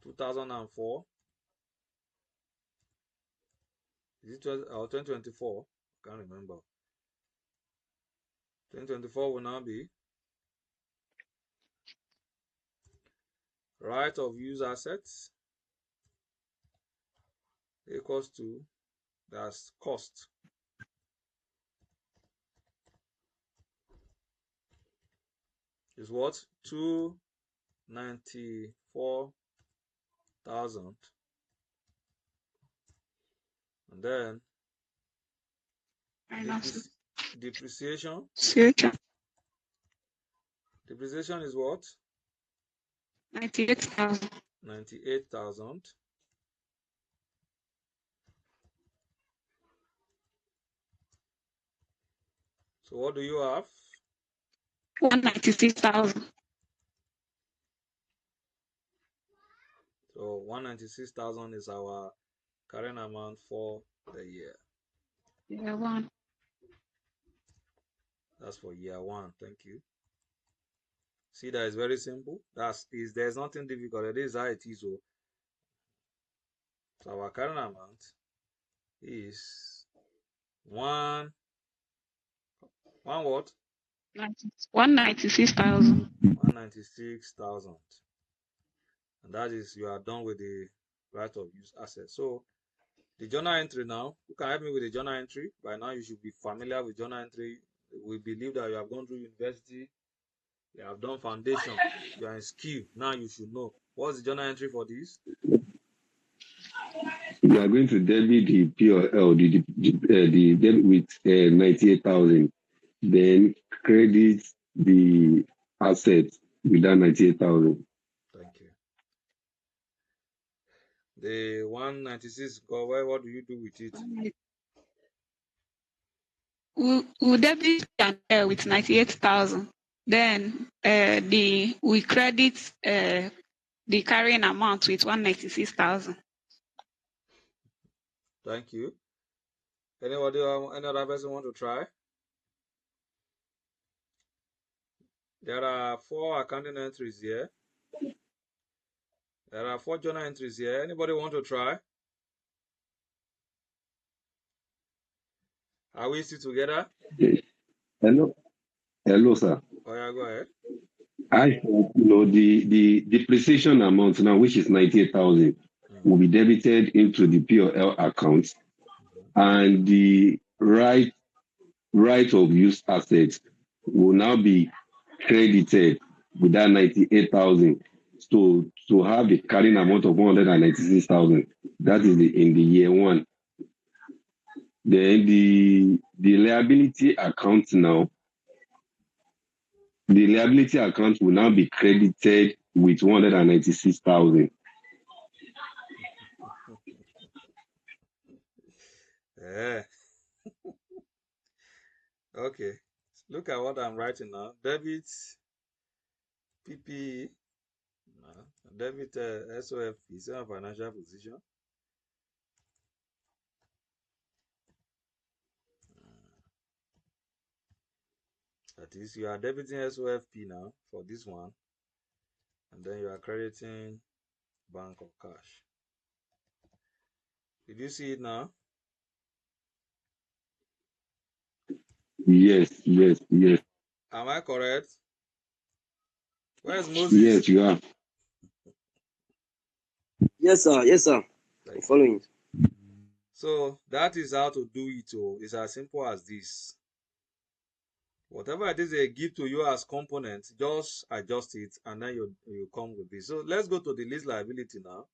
2004. Is it 2024? I can't remember. 2024 will now be right of use assets equals to, that's cost, is what? 294,000. And then depreciation. Depreciation is what? 98,000. 98,000. So what do you have? 196,000. So 196,000 is our current amount for the year. Year one. That's for year one. Thank you. See, that is very simple. There's nothing difficult. It is how it is. So our current amount is one what? 196,000. 196,000. And that is, you are done with the right of use asset. So the journal entry now, who can help me with the journal entry? By now you should be familiar with journal entry. We believe that you have gone through university, you have done foundation, you are in skill. Now you should know. What's the journal entry for this? We are going to debit the POL, the debit with 98,000. Then credit the asset with that 98,000. Thank you. The 196, what do you do with it? We debit with 98,000. Then we credit the carrying amount with 196,000. Thank you. Any other person want to try? There are 4 accounting entries here. There are 4 journal entries here. Anybody want to try? Are we still together? Hello, sir. Oh yeah, go ahead. The depreciation amount now, which is 98,000, will be debited into the POL account, and the right of use assets will now be credited with that 98,000 to have the carrying amount of 196,000. That is in the year one. Then the liability account now, the liability account will now be credited with 196,000. Yeah. Okay. Look at what I'm writing now. Debit PPE. Debit SOF is a financial position. That is, you are debiting SOFP now for this one, and then you are crediting bank or cash. Did you see it now? Yes. Am I correct? Where's Moses? Yes, you are. Yes, sir. I'm following. So that is how to do it. It's as simple as this. Whatever it is they give to you as components, just adjust it, and then you come with this. So let's go to the lease liability now.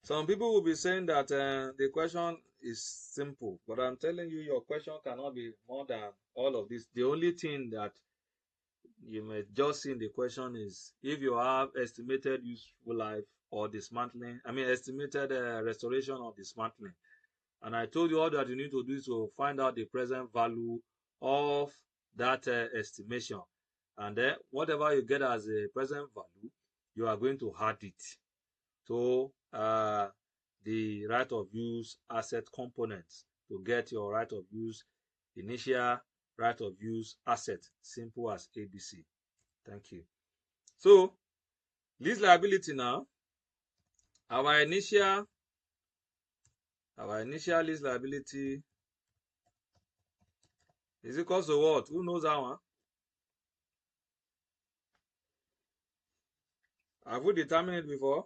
Some people will be saying that the question is simple, but I'm telling you, your question cannot be more than all of this. The only thing that you may just see in the question is if you have estimated useful life or dismantling, estimated restoration or dismantling. And I told you all that you need to do is to find out the present value of that estimation. And then whatever you get as a present value, you are going to add it to the right of use asset components to get your right of use, initial right of use asset, simple as ABC. Thank you. So, lease liability now, our initial lease liability is equal to what? Who knows that one? Have we determined it before?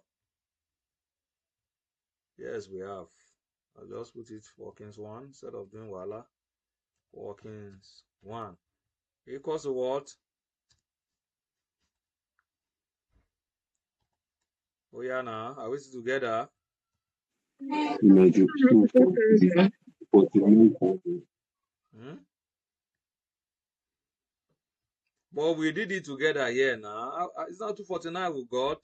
Yes, we have. I'll just put it workings 1 instead of doing Wala. Workings 1 equals to what? Oh yeah, now are we still together? 92, 49,000. But we did it together here now. It's not 249 we got.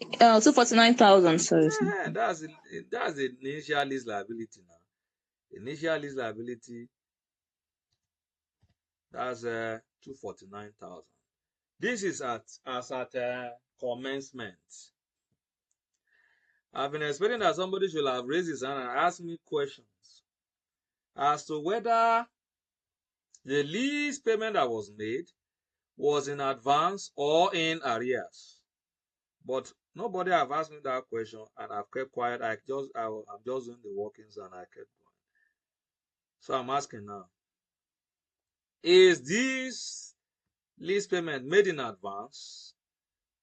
249,000, sorry. That's the initial lease liability now. Initial lease liability, that's 249,000. This is at commencement. I've been expecting that somebody should have raised his hand and asked me questions as to whether the lease payment that was made was in advance or in arrears. But nobody have asked me that question, and I've kept quiet. I'm just doing the workings, and I kept going. So I'm asking now: is this lease payment made in advance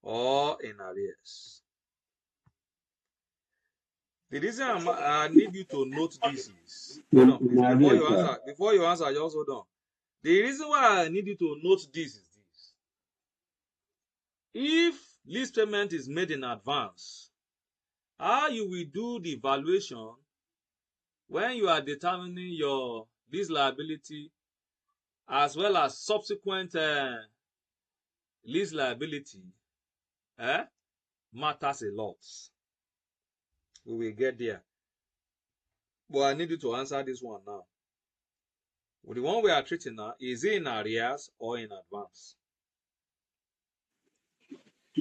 or in arrears? The reason I need you to note this is, hold on, please, before you answer, just hold on. The reason why I need you to note this is this: if lease payment is made in advance, how you will do the valuation when you are determining your lease liability as well as subsequent lease liability matters a lot. We will get there. But I need you to answer this one now. Well, the one we are treating now, is it in arrears or in advance?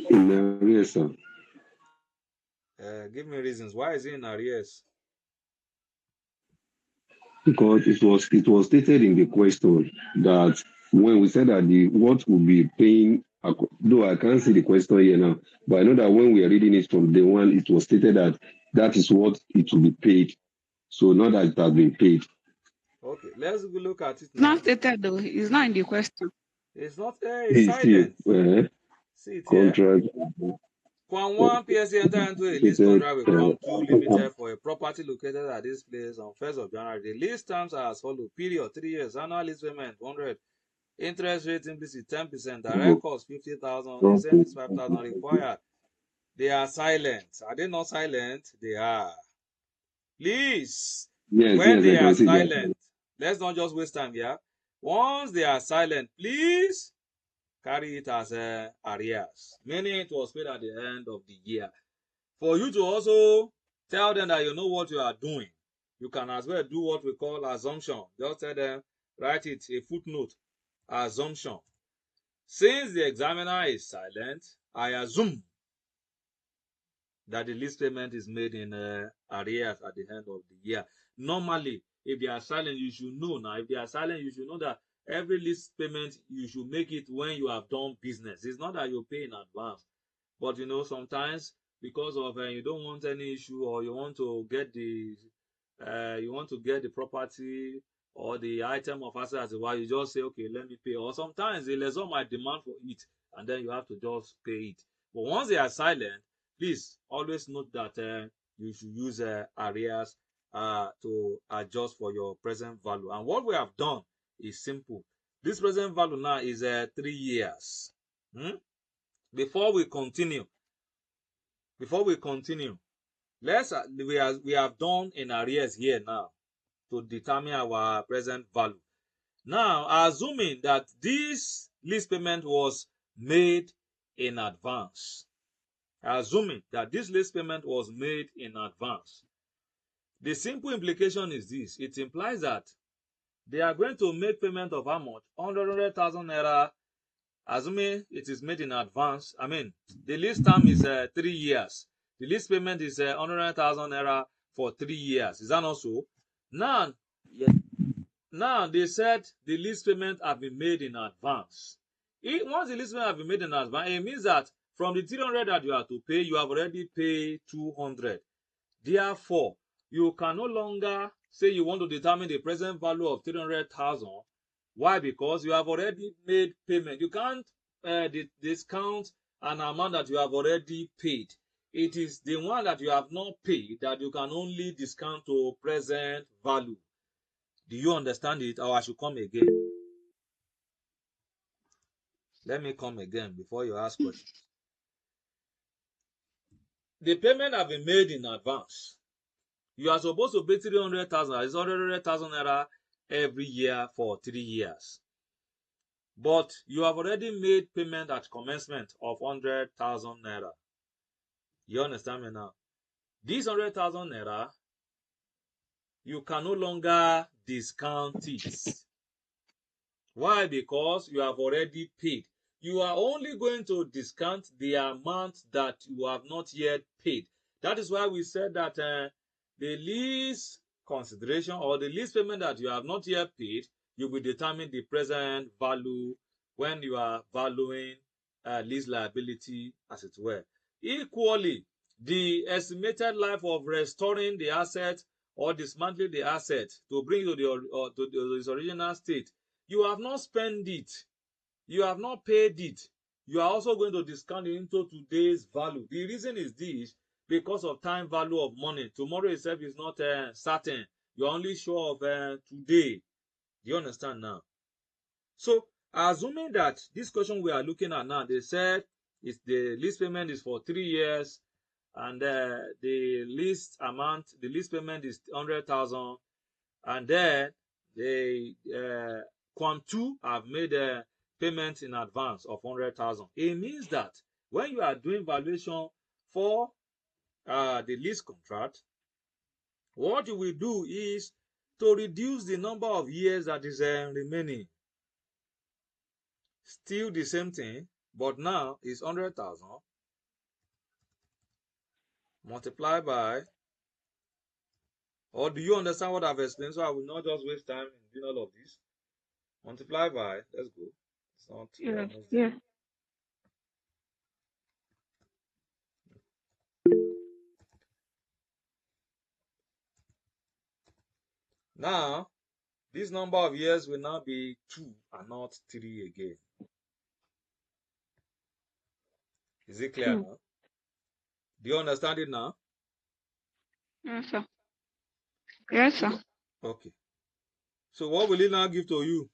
In arrears, sir. Give me reasons. Why is it in arrears? Because it was stated in the question that when we said that what will be paying, though I can't see the question here now, but I know that when we are reading it from the one, it was stated that is what it will be paid. So not that it has been paid. Okay, let's look at it It's now. not stated though. It's not in the question. It's not there. It's silent. See it here. Contract. Quan 1 PSC enter into a lease contract with Quan 2 Limited for a property located at this place on 1st of January. The lease terms are as follows. Period 3 years. Annual lease payment 100. Interest rate implicit 10%. Direct cost 50,000. Incentives 5,000 required. They are silent. Are they not silent? They are. Please, when they are silent, let's not just waste time here. Once they are silent, please carry it as arrears, meaning it was paid at the end of the year. For you to also tell them that you know what you are doing, you can as well do what we call assumption. Just tell them, write it, a footnote, assumption. Since the examiner is silent, I assume that the lease payment is made in arrears at the end of the year. Normally, if they are silent, you should know now. If they are silent, you should know that every lease payment, you should make it when you have done business. It's not that you pay in advance. But you know, sometimes because of you don't want any issue, or you want to get the property or the item of asset as well, you just say, okay, let me pay. Or sometimes the lessor might demand for it, and then you have to just pay it. But once they are silent, please always note that you should use arrears to adjust for your present value. And what we have done is simple. This present value now is 3 years. Before we continue, we have done in arrears here now to determine our present value. Now, assuming that this lease payment was made in advance, The simple implication is this. It implies that they are going to make payment of how much? 100,000 naira, assuming it is made in advance. I mean, the lease term is 3 years. The lease payment is 100,000 naira for 3 years. Is that not so? Now, Yes. now they said the lease payment have been made in advance. Once the lease payment have been made in advance, it means that from the 300 that you have to pay, you have already paid 200. Therefore, you can no longer say you want to determine the present value of 300,000. Why? Because you have already made payment. You can't discount an amount that you have already paid. It is the one that you have not paid that you can only discount to present value. Do you understand it, or I should come again? Let me come again before you ask questions. The payment have been made in advance. You are supposed to pay 300,000. It's 100,000 naira every year for 3 years. But you have already made payment at commencement of 100,000 naira. You understand me now? This 100,000 naira, you can no longer discount it. Why? Because you have already paid. You are only going to discount the amount that you have not yet paid. That is why we said that the lease consideration or the lease payment that you have not yet paid, you will determine the present value when you are valuing lease liability, as it were. Equally, the estimated life of restoring the asset or dismantling the asset to bring it to its original state, you have not spent it, you have not paid it, you are also going to discount it into today's value. The reason is this: because of time value of money. Tomorrow itself is not certain. You're only sure of today. Do you understand now? So, assuming that this question we are looking at now, they said the lease payment is for 3 years, and the lease payment is 100,000, and then they Quam 2 have made a payment in advance of 100,000. It means that when you are doing valuation for the lease contract, what you will do is to reduce the number of years that is remaining. Still the same thing, but now it's 100,000 multiplied by, or do you understand what I've explained? So I will not just waste time in doing all of this. Multiply by, let's go. It's not Yeah. Now, this number of years will now be 2 and not 3 again. Is it clear now? Do you understand it now? Yes, sir. Yes, sir. Okay. So what will it now give to you?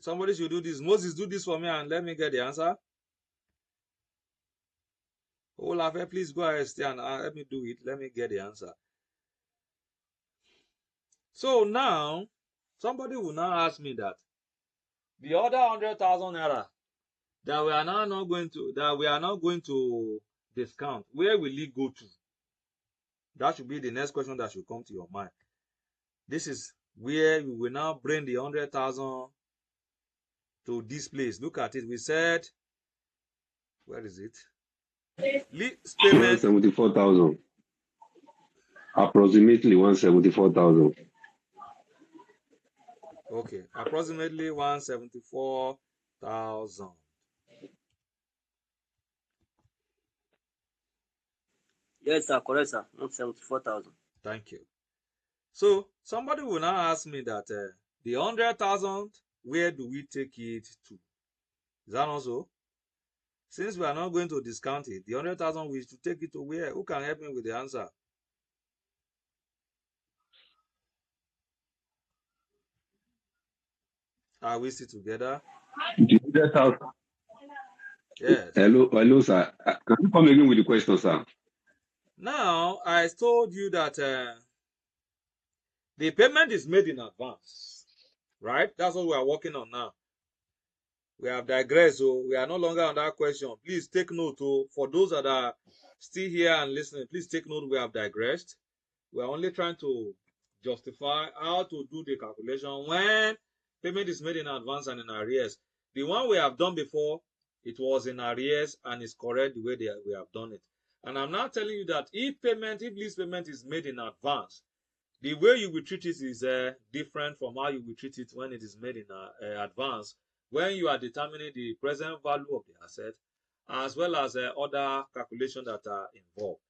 Somebody should do this. Moses, do this for me and let me get the answer. Olafe, please go ahead, stay and let me do it. Let me get the answer. So now, somebody will now ask me that the other 100,000 naira that we are now not going to discount, where will it go to? That should be the next question that should come to your mind. This is where we will now bring the 100,000 to this place. Look at it. We said, where is it? Lease payment. 174,000. Approximately 174,000. Okay, approximately 174,000. Yes, sir. Correct, sir. 174,000. Thank you. So somebody will now ask me that the 100,000, where do we take it to? Is that not so? Since we are not going to discount it, the 100,000 we should take it to where? Who can help me with the answer? Are we still together? The 100,000. Yes. Hello, sir. Can you come again with the question, sir? Now, I told you that the payment is made in advance, right? That's what we are working on now. We have digressed, so we are no longer on that question. Please take note. For those that are still here and listening, please take note. We have digressed. We are only trying to justify how to do the calculation when payment is made in advance and in arrears. The one we have done before, it was in arrears and is correct the way we have done it. And I'm now telling you that if lease payment is made in advance, the way you will treat it is different from how you will treat it when it is made in advance, when you are determining the present value of the asset, as well as other calculations that are involved.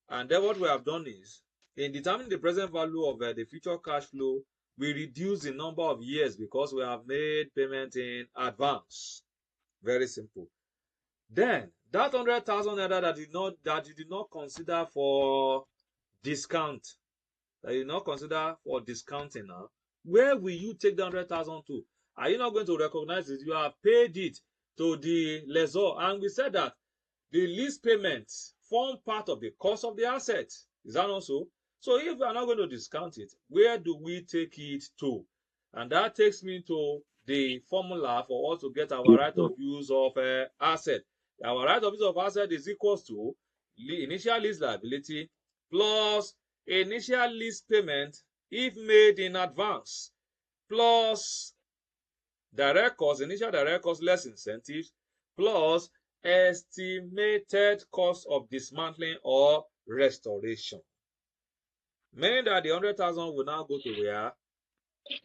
And then what we have done is, in determining the present value of the future cash flow, we reduce the number of years because we have made payment in advance. Very simple. Then that 100,000 naira that you did not consider for discount, that you did not consider for discounting now, where will you take the 100,000 to? Are you not going to recognize it? You have paid it to the lessor, and we said that the lease payments form part of the cost of the asset. Is that not so? So if we are not going to discount it, where do we take it to? And that takes me to the formula for us to get our right of use of asset. Our right of use of asset is equals to initial lease liability plus initial lease payment if made in advance, plus direct cost, initial direct cost less incentives, plus estimated cost of dismantling or restoration. Meaning that the 100,000 will now go to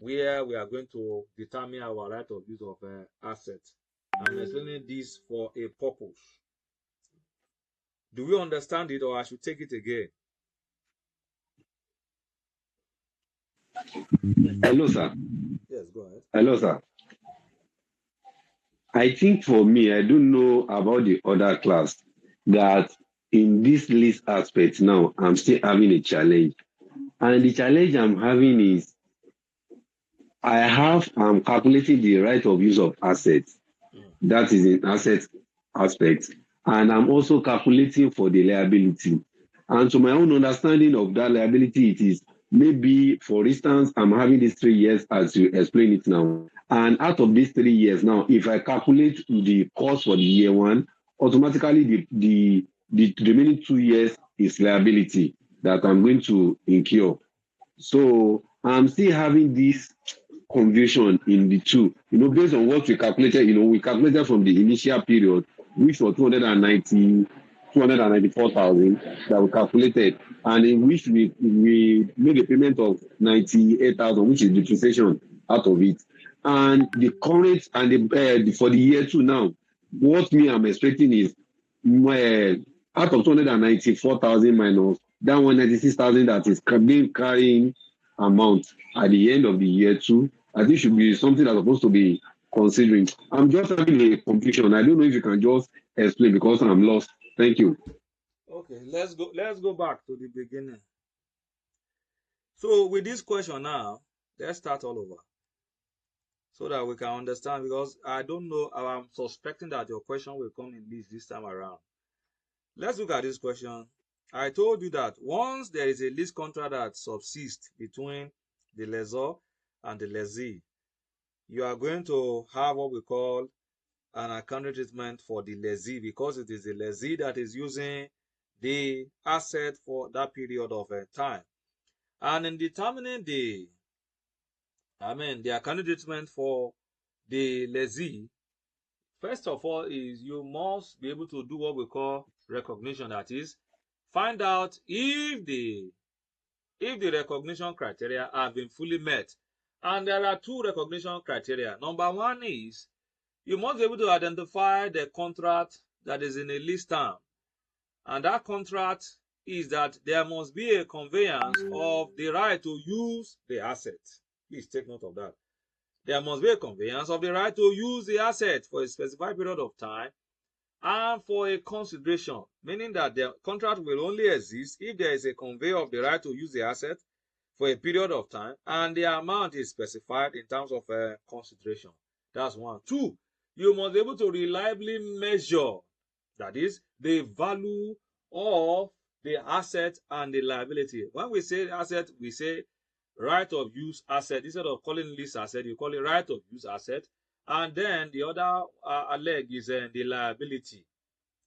where we are going to determine our right of use of assets. I'm explaining this for a purpose. Do we understand it, or I should take it again? Hello, sir. Yes, go ahead. Hello, sir. I think for me, I don't know about the other class, that in this list aspect now, I'm still having a challenge. And the challenge I'm having is I'm calculating the right of use of assets. That is in asset aspect. And I'm also calculating for the liability. And to my own understanding of that liability, it is maybe, for instance, I'm having these 3 years as you explain it now. And out of these 3 years now, if I calculate the cost for the year one, automatically the remaining 2 years is liability that I'm going to incur. So I'm still having this confusion in the two, based on what we calculated. We calculated from the initial period, which was 294,000 that we calculated, and in which we made a payment of 98,000, which is depreciation out of it. And the current and the for the year two now, what I'm expecting is out of 294,000 minus that 196,000 that is being carrying amount at the end of the year two. I think should be something that's supposed to be considering. I'm just having a confusion. I don't know if you can just explain, because I'm lost. Thank you. Okay, let's go back to the beginning. So with this question now, let's start all over so that we can understand, because I don't know, I'm suspecting that your question will come in this time around. Let's look at this question. I told you that once there is a lease contract that subsists between the lessor and the lessee, you are going to have what we call an accounting treatment for the lessee, because it is the lessee that is using the asset for that period of time. And in determining the accounting treatment for the lessee, first of all is you must be able to do what we call recognition. That is, find out if the recognition criteria have been fully met. And there are two recognition criteria. Number one is you must be able to identify the contract that is in a lease term. And that contract is that there must be a conveyance of the right to use the asset. Please take note of that. There must be a conveyance of the right to use the asset for a specified period of time and for a consideration, meaning that the contract will only exist if there is a convey of the right to use the asset for a period of time and the amount is specified in terms of consideration. That's one. Two, you must be able to reliably measure, that is, the value of the asset and the liability. When we say asset, we say right of use asset. Instead of calling lease asset, you call it right of use asset. and then the other leg is the liability.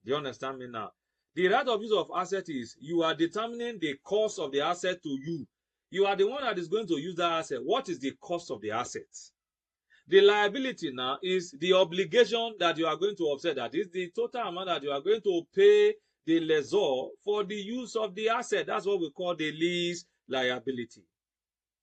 Do you understand me now? The right of use of asset is you are determining the cost of the asset to you. You are the one that is going to use that asset. What is the cost of the asset? The liability now is the obligation that you are going to offset. That is the total amount that you are going to pay the lessor for the use of the asset. That's what we call the lease liability.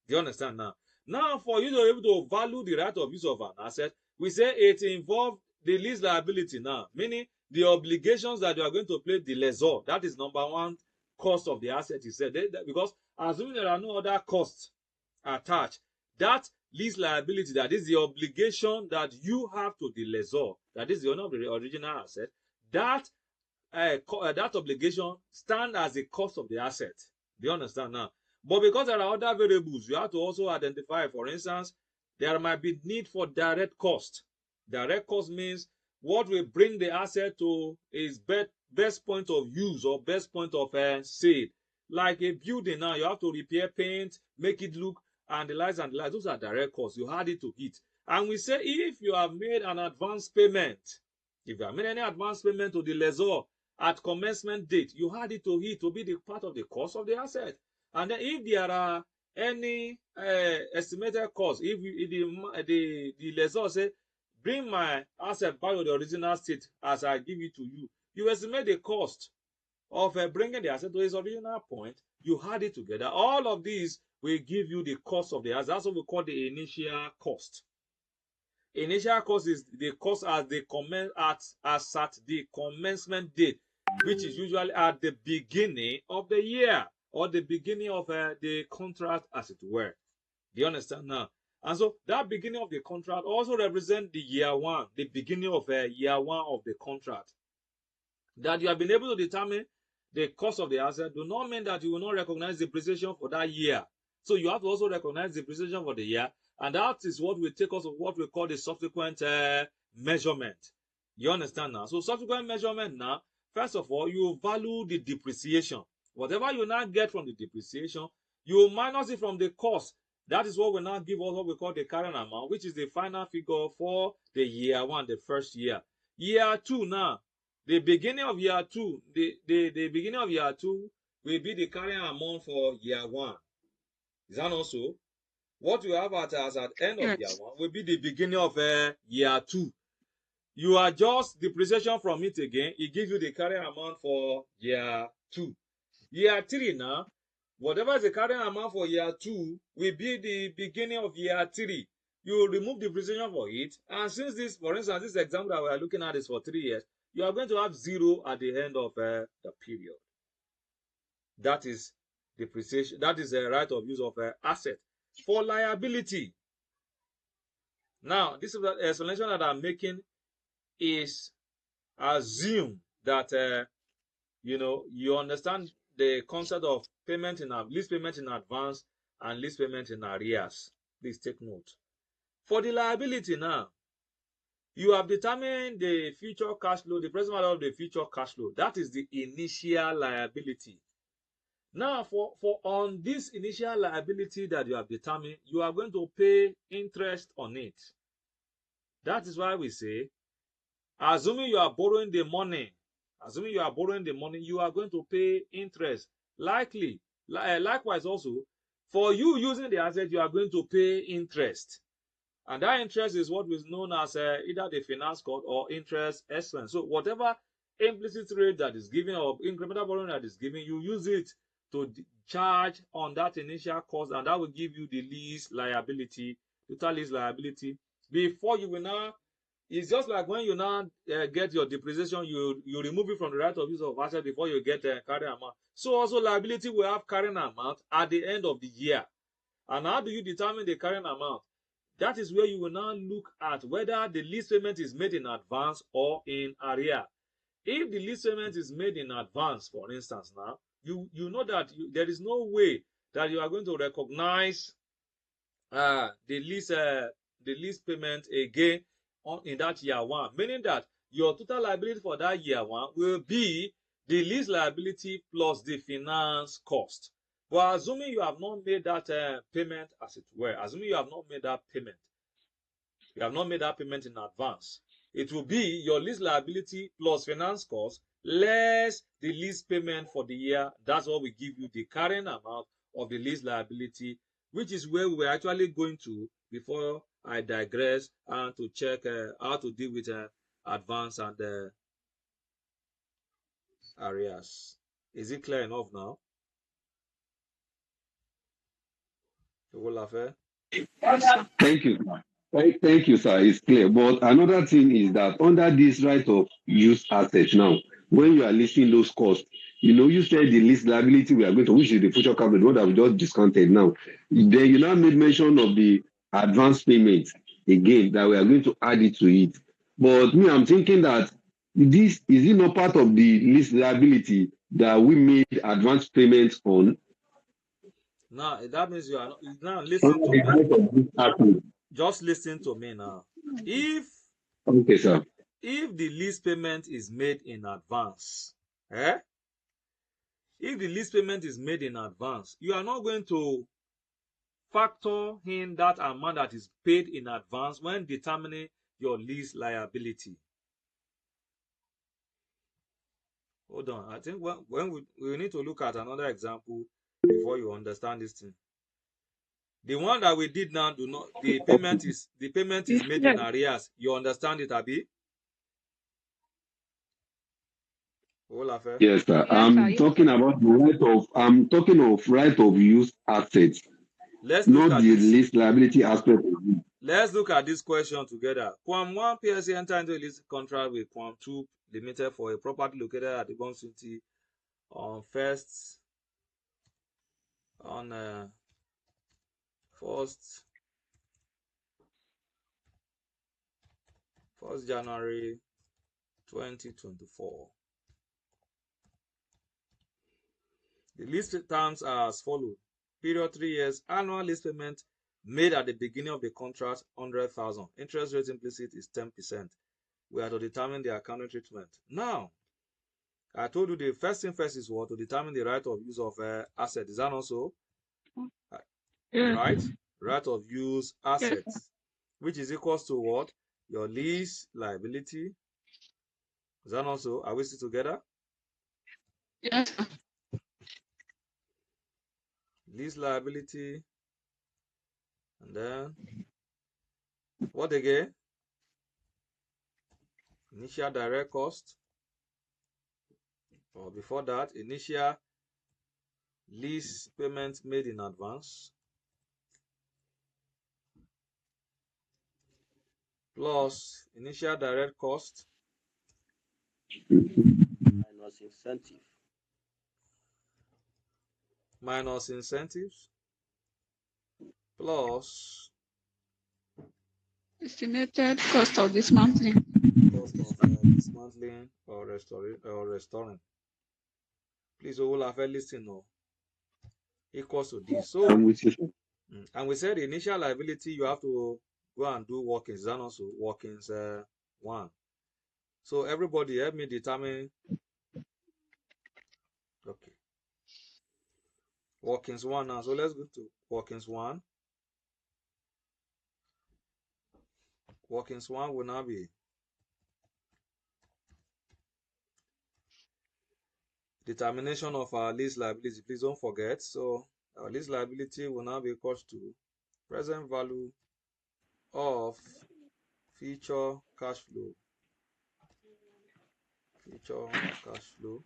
Do you understand now? Now, for you to be able to value the right of use of an asset, we say it involves the lease liability now, meaning the obligations that you are going to pay the lessor. That is number one cost of the asset, is said. Because assuming there are no other costs attached, that lease liability, that is the obligation that you have to the lessor, that is the owner of the original asset, that that obligation stand as the cost of the asset. Do you understand now? But because there are other variables, you have to also identify, for instance, there might be need for direct cost. Direct cost means what will bring the asset to its best point of use or best point of sale. Like a building now, you have to repair, paint, make it look, and the lights and the lights. Those are direct costs. You add it to it. And we say if you have made an advance payment, if you have made any advance payment to the lessor at commencement date, you add it to be the part of the cost of the asset. And then if there are any estimated cost, if the lessor say, bring my asset back to the original state as I give it to you, you estimate the cost of bringing the asset to its original point, you add it together. All of these will give you the cost of the asset. That's what we call the initial cost. Initial cost is the cost as at the commencement date, which is usually at the beginning of the year or the beginning of the contract, as it were. Do you understand now? And so that beginning of the contract also represents the year one, the beginning of year one of the contract. That you have been able to determine the cost of the asset do not mean that you will not recognize depreciation for that year. So you have to also recognize depreciation for the year, and that is what will take us to what we call the subsequent measurement. You understand now? So subsequent measurement now, first of all, you value the depreciation. Whatever you now get from the depreciation, you minus it from the cost. That is what will now give us what we call the carrying amount, which is the final figure for the year one, the first year. Year two now, the beginning of year two, the beginning of year two will be the carrying amount for year one. Is that not so? What you have as at end of year one will be the beginning of year two. You adjust depreciation from it again, it gives you the carrying amount for year two. Year three now, whatever is the carrying amount for year two will be the beginning of year three. You remove depreciation for it, and since this, for instance, this example that we are looking at is for 3 years, you are going to have 0 at the end of the period. That is depreciation. That is the right of use of asset. For liability, now this is the explanation that I'm making is assume that you understand the concept of payment in lease payment in advance and lease payment in arrears. Please take note. For the liability now, you have determined the future cash flow, the present value of the future cash flow. That is the initial liability. Now, for on this initial liability that you have determined, you are going to pay interest on it. That is why we say, assuming you are borrowing the money, you are going to pay interest. Likewise also, for you using the asset, you are going to pay interest. And that interest is what is known as either the finance cost or interest expense. So whatever implicit rate that is given or incremental borrowing that is given, you use it to charge on that initial cost, and that will give you the lease liability, total lease liability. Before you will now, it's just like when you now get your depreciation, you remove it from the right of use of asset before you get a carrying amount. So also liability will have carrying amount at the end of the year. And how do you determine the carrying amount? That is where you will now look at whether the lease payment is made in advance or in arrear. If the lease payment is made in advance, for instance, now, you know that there is no way that you are going to recognize the lease payment again in that year one, meaning that your total liability for that year one will be the lease liability plus the finance cost. But assuming you have not made that payment, as it were, assuming you have not made that payment, You have not made that payment in advance. It will be your lease liability plus finance cost less the lease payment for the year. That's what we give you, the current amount of the lease liability, which is where we're actually going to before I digress and to check how to deal with advance and arrears. Is it clear enough now? Thank you, sir. Thank you, sir. It's clear. But another thing is that under this right of use asset now, when you are listing those costs, you said the lease liability we are going to, which is the future capital, the one that we just discounted now. Then you now made mention of the advance payment again, that we are going to add it to it. But me, I'm thinking that this is it not part of the lease liability that we made advance payments on? Now that means you are not, now listen to me. Just listen to me now. Okay, sir. If the lease payment is made in advance, if the lease payment is made in advance, you are not going to factor in that amount that is paid in advance when determining your lease liability. Hold on. I think when we need to look at another example before you understand this thing. The one that we did now, the payment is made in arrears. You understand it, Abi? Yes, sir. I'm talking about right of use assets. Not the lease liability aspect. Let's look at this question together. Quam 1 PLC enter into a lease contract with Quam 2 Limited for a property located at the Bond City on 1st January 2024. The lease terms are as follows. Period 3 years. Annual lease payment made at the beginning of the contract 100,000. Interest rate implicit is 10%. We are to determine the accounting treatment. Now, I told you the first thing first is what? To determine the right of use of asset. Is that also? Right? Right of use assets. Which is equals to what? Your lease liability. Is that also? Are we still together? Yes. Lease liability. And then what again? Initial direct cost. Or before that, initial lease payment made in advance. Plus initial direct cost. Minus incentive. Minus incentives. Plus estimated cost of dismantling. Cost of dismantling or restoring. Please, we will have a listen now. Equals to this. So, and we said the initial liability, you have to go and do workings. Is that also workings 1? So everybody help me determine. Okay. Workings 1 now. So let's go to workings 1. Workings 1 will now be determination of our lease liability. Please don't forget. So our lease liability will now be equal to present value of future cash flow. Future cash flow,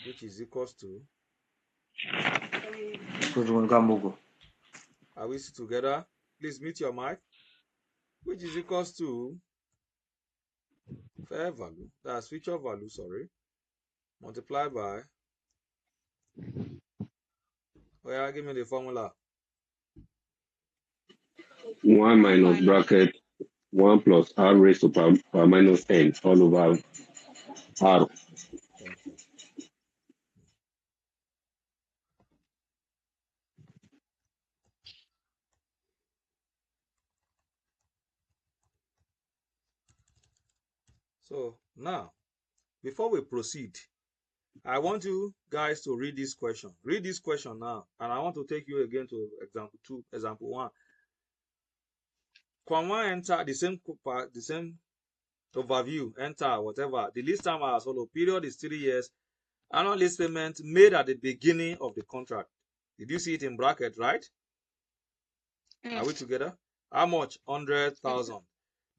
which is equals to. Are we still together? Please mute your mic. Which is equals to fair value, that's future value, sorry, multiplied by. Oh yeah, give me the formula. 1 minus bracket 1 plus r raised to power minus n all over r. Thank you. So now, before we proceed, I want you guys to read this question. Read this question now, and I want to take you again to example 2, example 1. Comma enter the same overview, enter whatever. The lease time as follow. Period is 3 years. Annual lease payment made at the beginning of the contract. Did you see it in bracket, right? Yes. Are we together? How much? 100,000.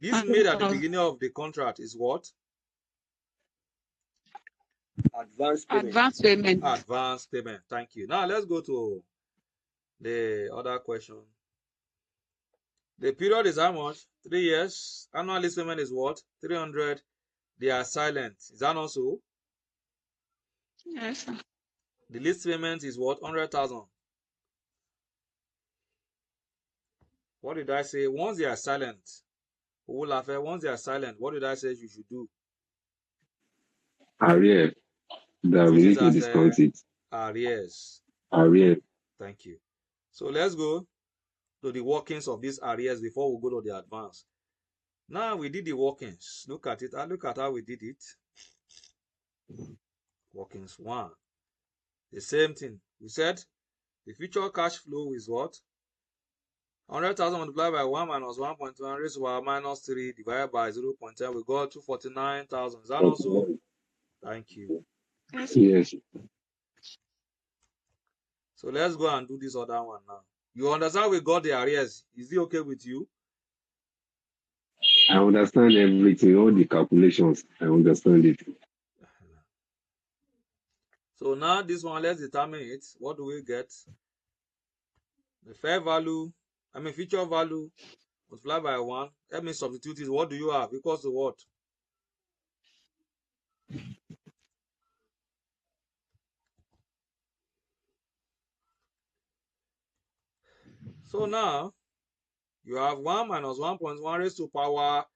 This made at the 100,000. beginning of the contract is what? Advance payment. Advance payment. Advance payment. Thank you. Now let's go to the other question. The period is how much? 3 years. Annual lease payment is what? 300. They are silent. Is that not so? Yes, sir. The lease payment is what? 100,000. What did I say? Once they are silent, once they are silent, what did I say you should do? Arrears. That we need to discount it. Arrears. Arrears. Thank you. So let's go to the workings of these arrears before we go to the advance. Now we did the workings. Look at it. Look at how we did it. Workings 1. The same thing. We said the future cash flow is what? 100,000 multiplied by 1 minus 1.1 raised to power minus 3 divided by 0.10. We got 249,000. Is that also? Thank you. Yes. So let's go and do this other one now. You understand we got the arrears. Is it okay with you? I understand everything, all the calculations. I understand it. So now this one, let's determine it. What do we get? The fair value, future value multiplied by 1. Let me substitute it. What do you have? Equals to what? So now, you have 1 minus 1.1 raised to power.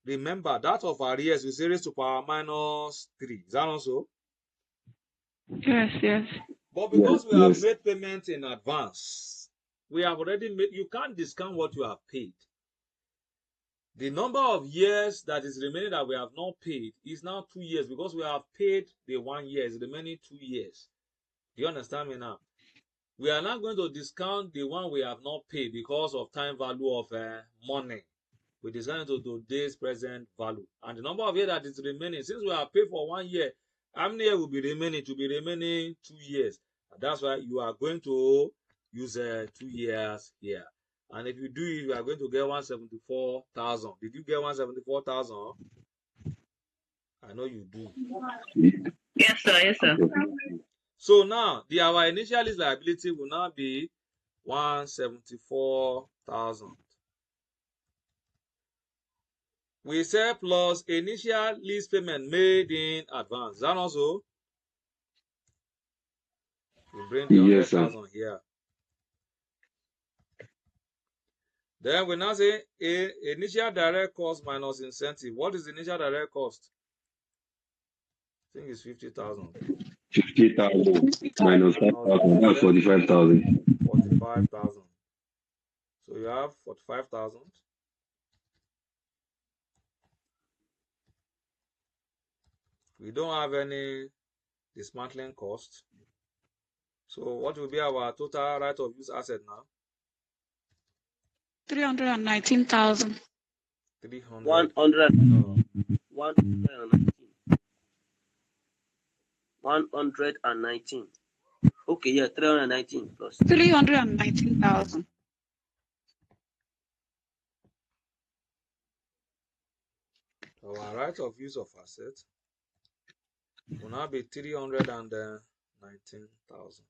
Remember, that of arrears, we say raised to power minus 3. Is that also? Yes, yes. But because we have made payment in advance, we have already made, you can't discount what you have paid. The number of years that is remaining that we have not paid is now 2 years because we have paid the 1 year, it's remaining 2 years. Do you understand me now? We are not going to discount the one we have not paid because of time value of money. We discount to today's present value. And the number of years that is remaining, since we have paid for 1 year, how many years will be remaining? To be remaining 2 years. And that's why you are going to use 2 years here. And if you do it, you are going to get 174,000. Did you get 174,000? I know you do. Yes, sir. Yes, sir. So now, our initial lease liability will now be 174,000. We say plus initial lease payment made in advance. Is that also? We bring the 100,000 here. Then we now say initial direct cost minus incentive. What is the initial direct cost? I think it's 50,000. 50,000 minus 5,000. That's 45,000. 45,000. So you have 45,000. We don't have any dismantling cost. So what will be our total right of use asset now? 319,000. 300. 100. No. 119. Okay, yeah, 319 plus. 319,000. Our right of use of asset will now be 319,000.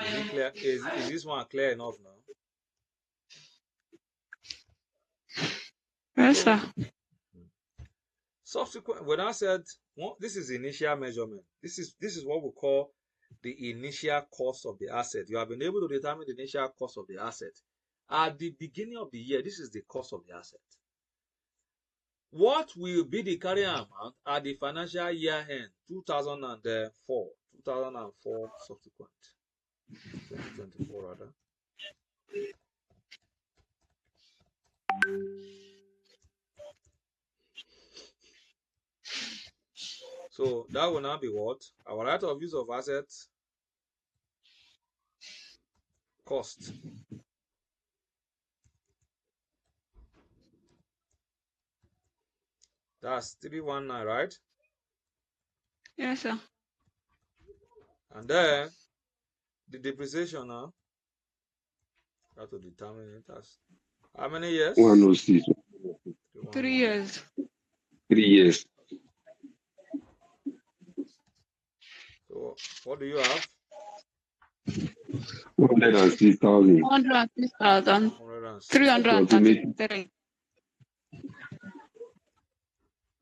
Is it clear? Is this one clear enough now? Yes, sir. Subsequent, when I said this is initial measurement, this is what we call the initial cost of the asset. You have been able to determine the initial cost of the asset at the beginning of the year. This is the cost of the asset. What will be the carrying amount at the financial year end 2004 subsequent 2024 rather? So that will now be what? Our right of use of assets cost. That's 319, right? Yes, sir. And then the depreciation now, how to determine it as how many years? 106. 3 years. 3 years. So what do you have? 106,000. 106,333.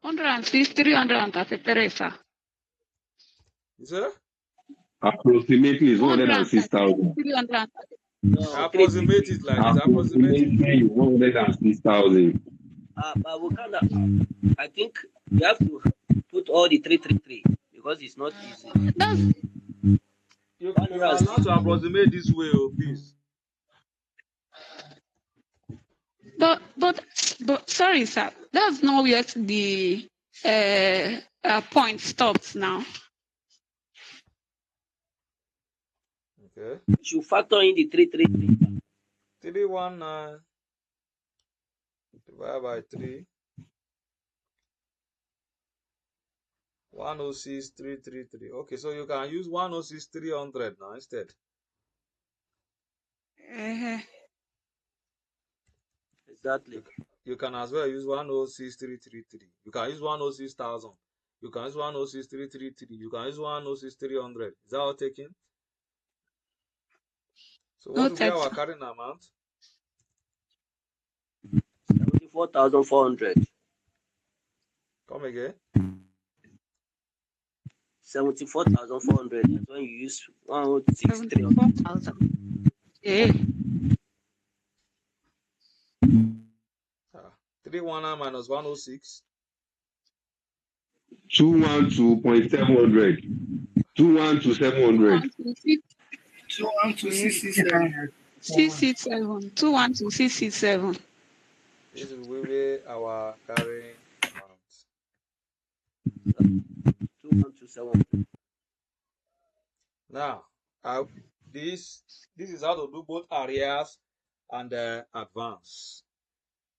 106,333, sir. You say? Approximately is 106,000. 333. No, Approximate it like this. Approximate it. Approximately 106,000. but we kind of, I think you have to put all the 333 because it's not easy. That's You are allowed to approximate this way, oh, please. but sorry, sir. That's not where the point stops now. Okay. You should factor in the 333. 319 divided by 3. 106,333. Okay, so you can use 106,300 now instead. Exactly. You can as well use 106,333. You can use 106,000. You can use 106,333. You can use 106,300. Is that all taken? So what will be our carrying amount? 74,400. Come again. 74,400. That's when you use 106,300. 74,000. Yeah. 319 minus 106. 212.700. 212,700. 212,667. 667. 212,667. This will be our carrying amount. 212,700. Now, this is how to do both arrears and advance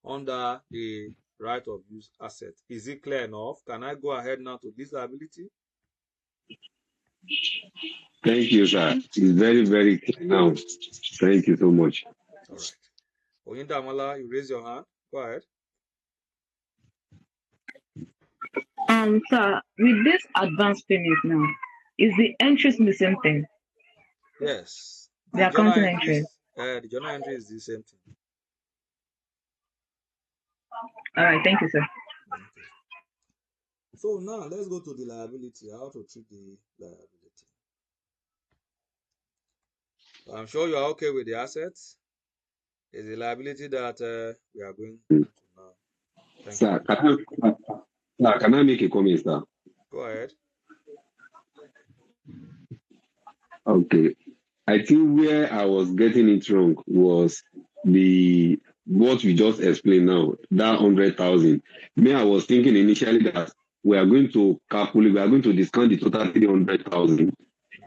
under the right of use asset. Is it clear enough? Can I go ahead now to this liability? Thank you, sir. It's very, very clear now. Thank you so much. All right. Oyindamala, you raise your hand. Go ahead. Sir, with this advance payment now, is the entries the same thing? Yes. The accounting entry. The journal entry is the same thing. All right, thank you, sir. Okay. So now let's go to the liability. How to treat the liability. I'm sure you are okay with the assets. It's the liability that we are going to now. Thank you. Can I make a comment, sir? Go ahead. Okay. I think where I was getting it wrong was what we just explained now, that 100,000. Me, I was thinking initially that we are going to discount the total 300,000.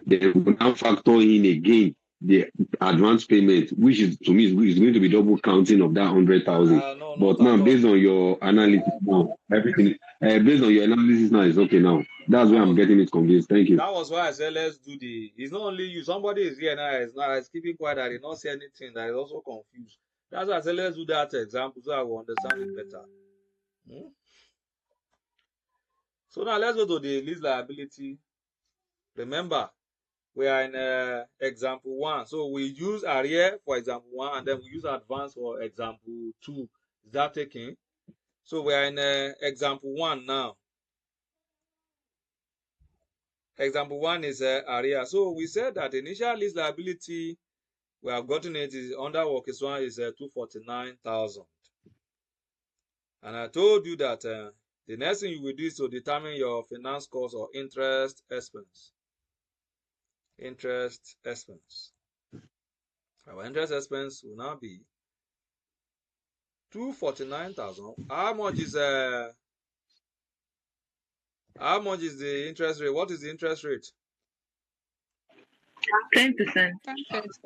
Then we now factor in again the advance payment, which is to me is going to be double counting of that 100,000. No, but now, based on your analysis now, everything based on your analysis now is okay now. That's why I'm getting it convinced. Thank you. That was why I said let's do it's not only you. Somebody is here now. Is keeping quiet. I did not say anything. That is also confused. That's why I said let's do that example so I will understand it better. So now let's go to the lease liability. Remember, we are in example 1. So we use arrear for example 1 and then we use advance for example 2. Is that taken? So we are in example 1 now. Example 1 is arrear. So we said that the initial lease liability we have gotten it is under workers 1 is 249,000. And I told you that the next thing you will do is to determine your finance cost or interest expense. Interest expense. Our interest expense will now be 249,000. How much is the interest rate? What is the interest rate? 10%.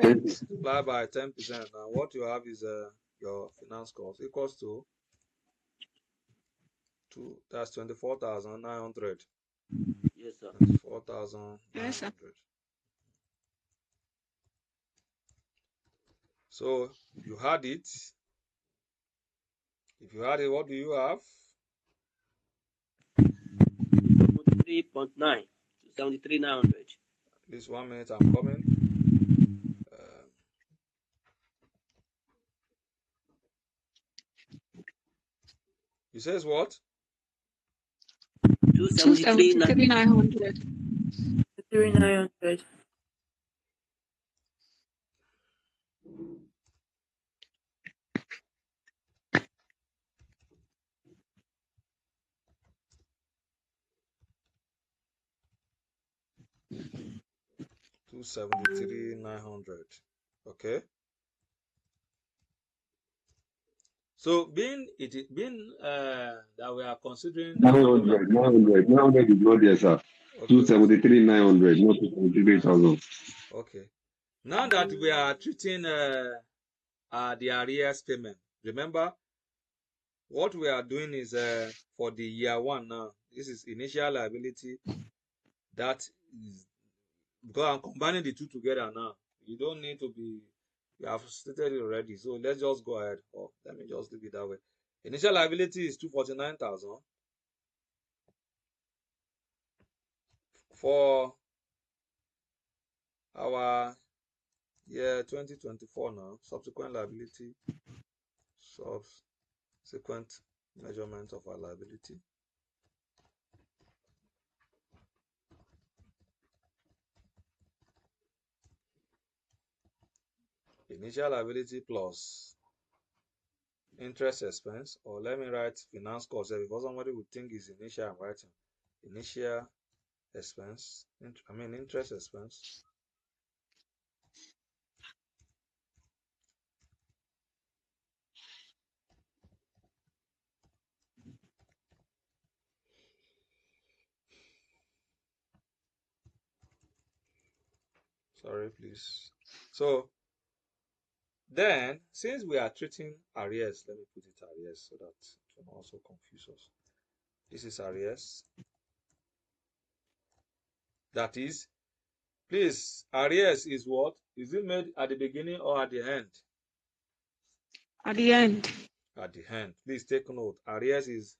Multiply by 10%. Now what you have is your finance cost equals to that's 24,900. Yes, sir. 24,900. Yes, sir. So you had it. If you had it, what do you have? 73.9 to 73,900. This 1 minute, I'm coming. You says what? 273,900. 3,900. $273,900. Okay. So being that we are considering that 900 is not there, sir. okay. 273,900, not 273,000. Okay. Now that we are treating the arrears payment, remember what we are doing is for the year one now. This is initial liability. That is because I'm combining the two together now. You don't need to be. You have stated it already. So let's just go ahead. Oh, let me just leave it that way. Initial liability is 249,000 for our year 2024 now. Subsequent liability, subsequent measurement of our liability. Initial liability plus interest expense, or let me write finance cost there because somebody would think it's initial. I'm writing initial expense, interest expense. Sorry, please. So then, since we are treating arrears, let me put it arrears so that it will also confuse us. This is arrears. That is, please, arrears is what? Is it made at the beginning or at the end? At the end. At the end. Please take note. Arrears is,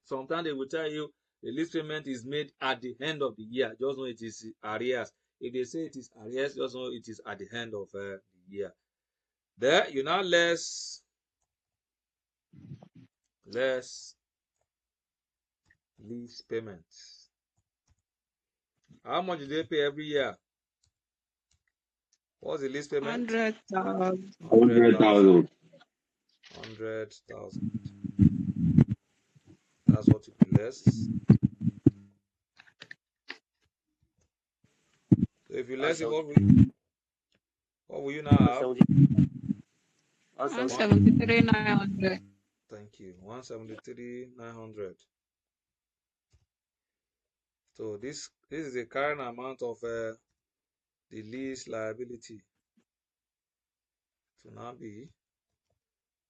sometimes they will tell you the lease payment is made at the end of the year. Just know it is arrears. If they say it is arrears, just know it is at the end of the year. There, you now less lease payments. How much do they pay every year? What's the lease payment? 100,000. 100,000. 100,000. That's what will be less. So if you less it, what will you now have? 173,900. Thank you. 173,900. So this is the current amount of the lease liability. To now be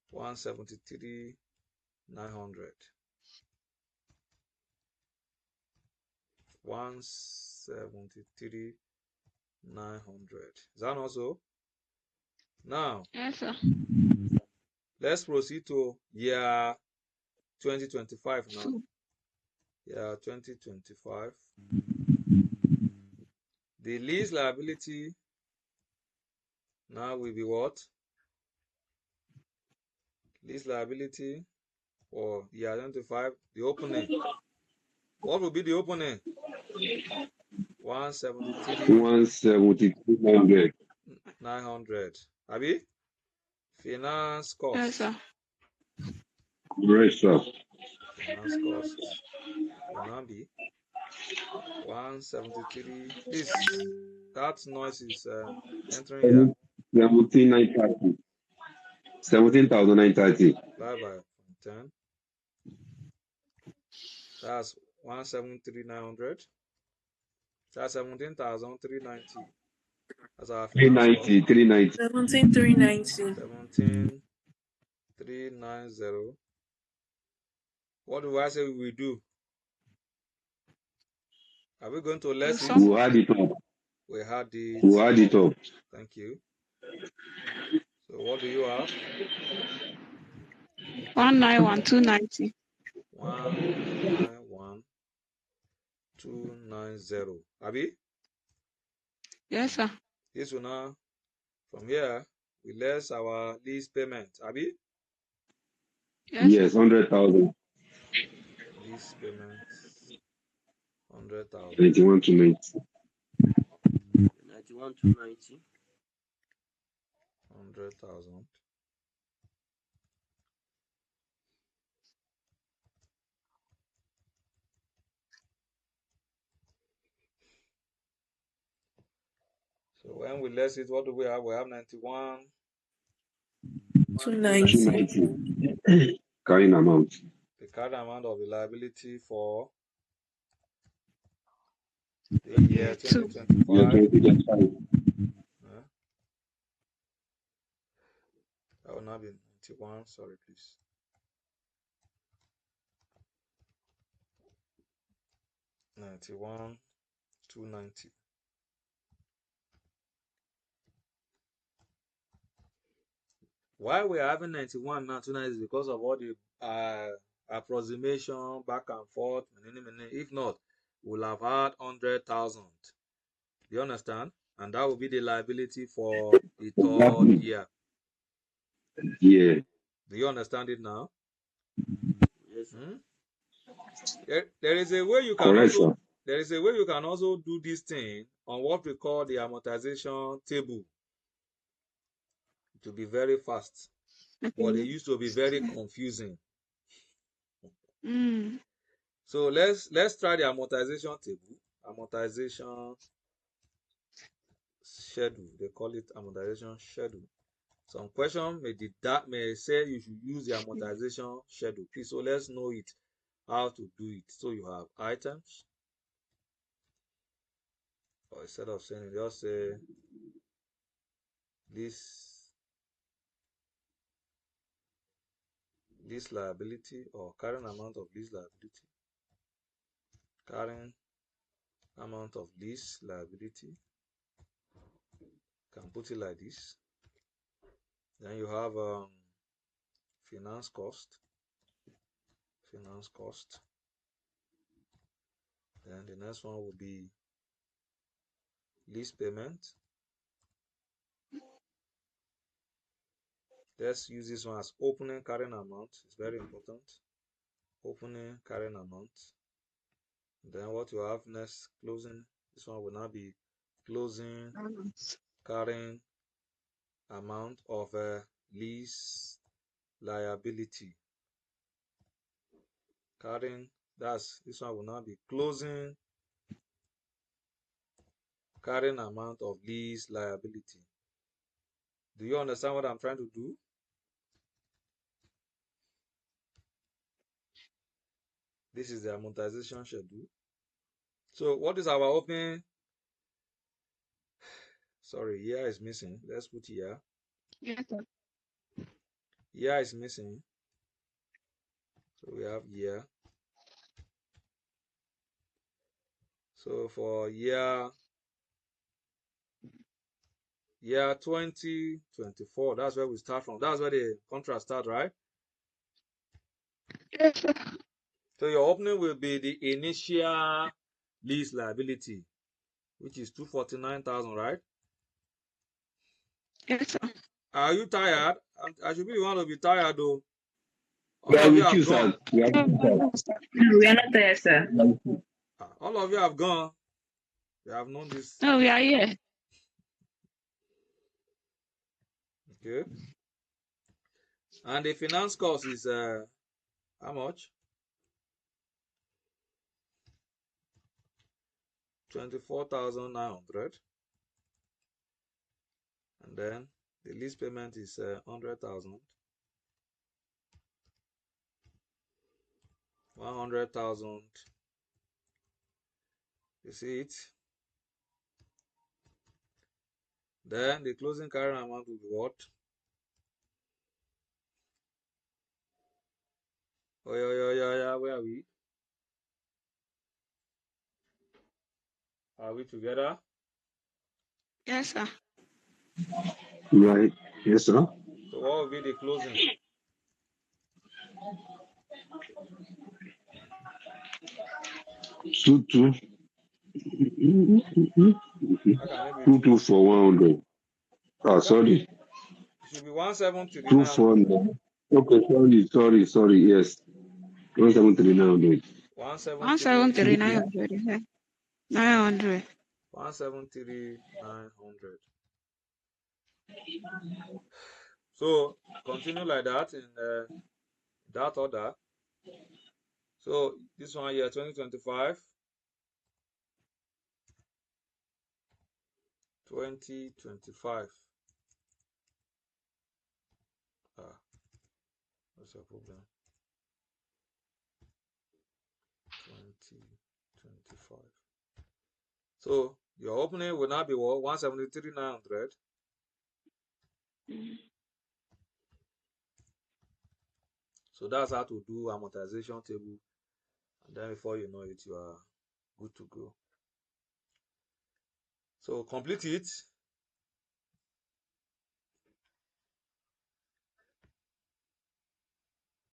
173,900. 173,900. Is that also? Now, Yes, sir. let's proceed to year 2025 now. Year 2025. The lease liability now will be what? Lease liability for year 25, the opening. What will be the opening? 173,900. 900. Abi? Finance cost. Yes, sir. Correct, sir. Finance cost will now be 173. Please, that noise is entering here. 17,930. 17,930. Divided by 10. That's 173,900. That's 17,390. That's our finance cost. 390. 17,390. 17,390. What do I say we do? Are we going to less it? We'll add it up. We had it. We'll add it up. Thank you. So what do you have? 191,290. 191,290. Abi? Yes, sir. This will now, from here, we less our lease payment. Abi? Yes, 100,000. Lease payment, 100,000. 91 to 90. 91 to 90. 100,000. So when we less it, what do we have? We have 91. 290. 290. Carrying amount. The current amount of the liability for the year 2025. Year 2025. That will not be 91. Sorry, please. $91,290. Why we're having 91 now tonight is because of all the approximation back and forth. If not, we'll have had 100,000. Do you understand? And that will be the liability for the third year. Yeah. Do you understand it now? Yes. There is a way you can Correct, also sir. there is a way you can also do this thing on what we call the amortization table. It will be very fast, but it used to be very confusing. So let's try the amortization table. Amortization schedule. They call it amortization schedule. Some question may say you should use the amortization schedule. Please, so let's know it, how to do it. So you have items, or instead of saying it, just say lease liability, or carrying amount of lease liability. Carrying amount of lease liability. Can put it like this. Then you have finance cost. Finance cost. Then the next one will be lease payment. Let's use this one as opening carrying amount. It's very important. Opening carrying amount. Then what you have next, closing. This one will now be closing carrying amount of lease liability. Carrying, this one will now be closing carrying amount of lease liability. Do you understand what I'm trying to do? This is the amortization schedule. So what is our opening? Sorry, year is missing. Let's put year. Yes, sir. Year is missing. So we have year. So for year 2024, that's where we start from. That's where the contract starts, right? Yes, sir. So your opening will be the initial lease liability, which is 249,000, right? Yes, sir. Are you tired? I should be the one to be tired, though. We All are of you with you, have gone. sir. We are with you, sir. No, we are not there, sir. All of you have gone. You have known this. No, we are here. Okay. And the finance cost is how much? 24,900. And then the lease payment is 100,000. 100,000. You see it? Then the closing carrying amount will be what? Oh, yeah. Where are we? Are we together? Yes, sir. Right. Yes, sir. So what will be the closing? 22. How can it be 22 for 100. Ah, sorry. It should be 173 2 900. 400. Okay, sorry. Yes. 173,900. 173 173 900. 900. 173 900. So continue like that in that order. So this one here, 2025. 2025. What's your problem? 2025. So your opening will now be what? 173 900. So that's how to do amortization table, and then before you know it, you are good to go. So complete it.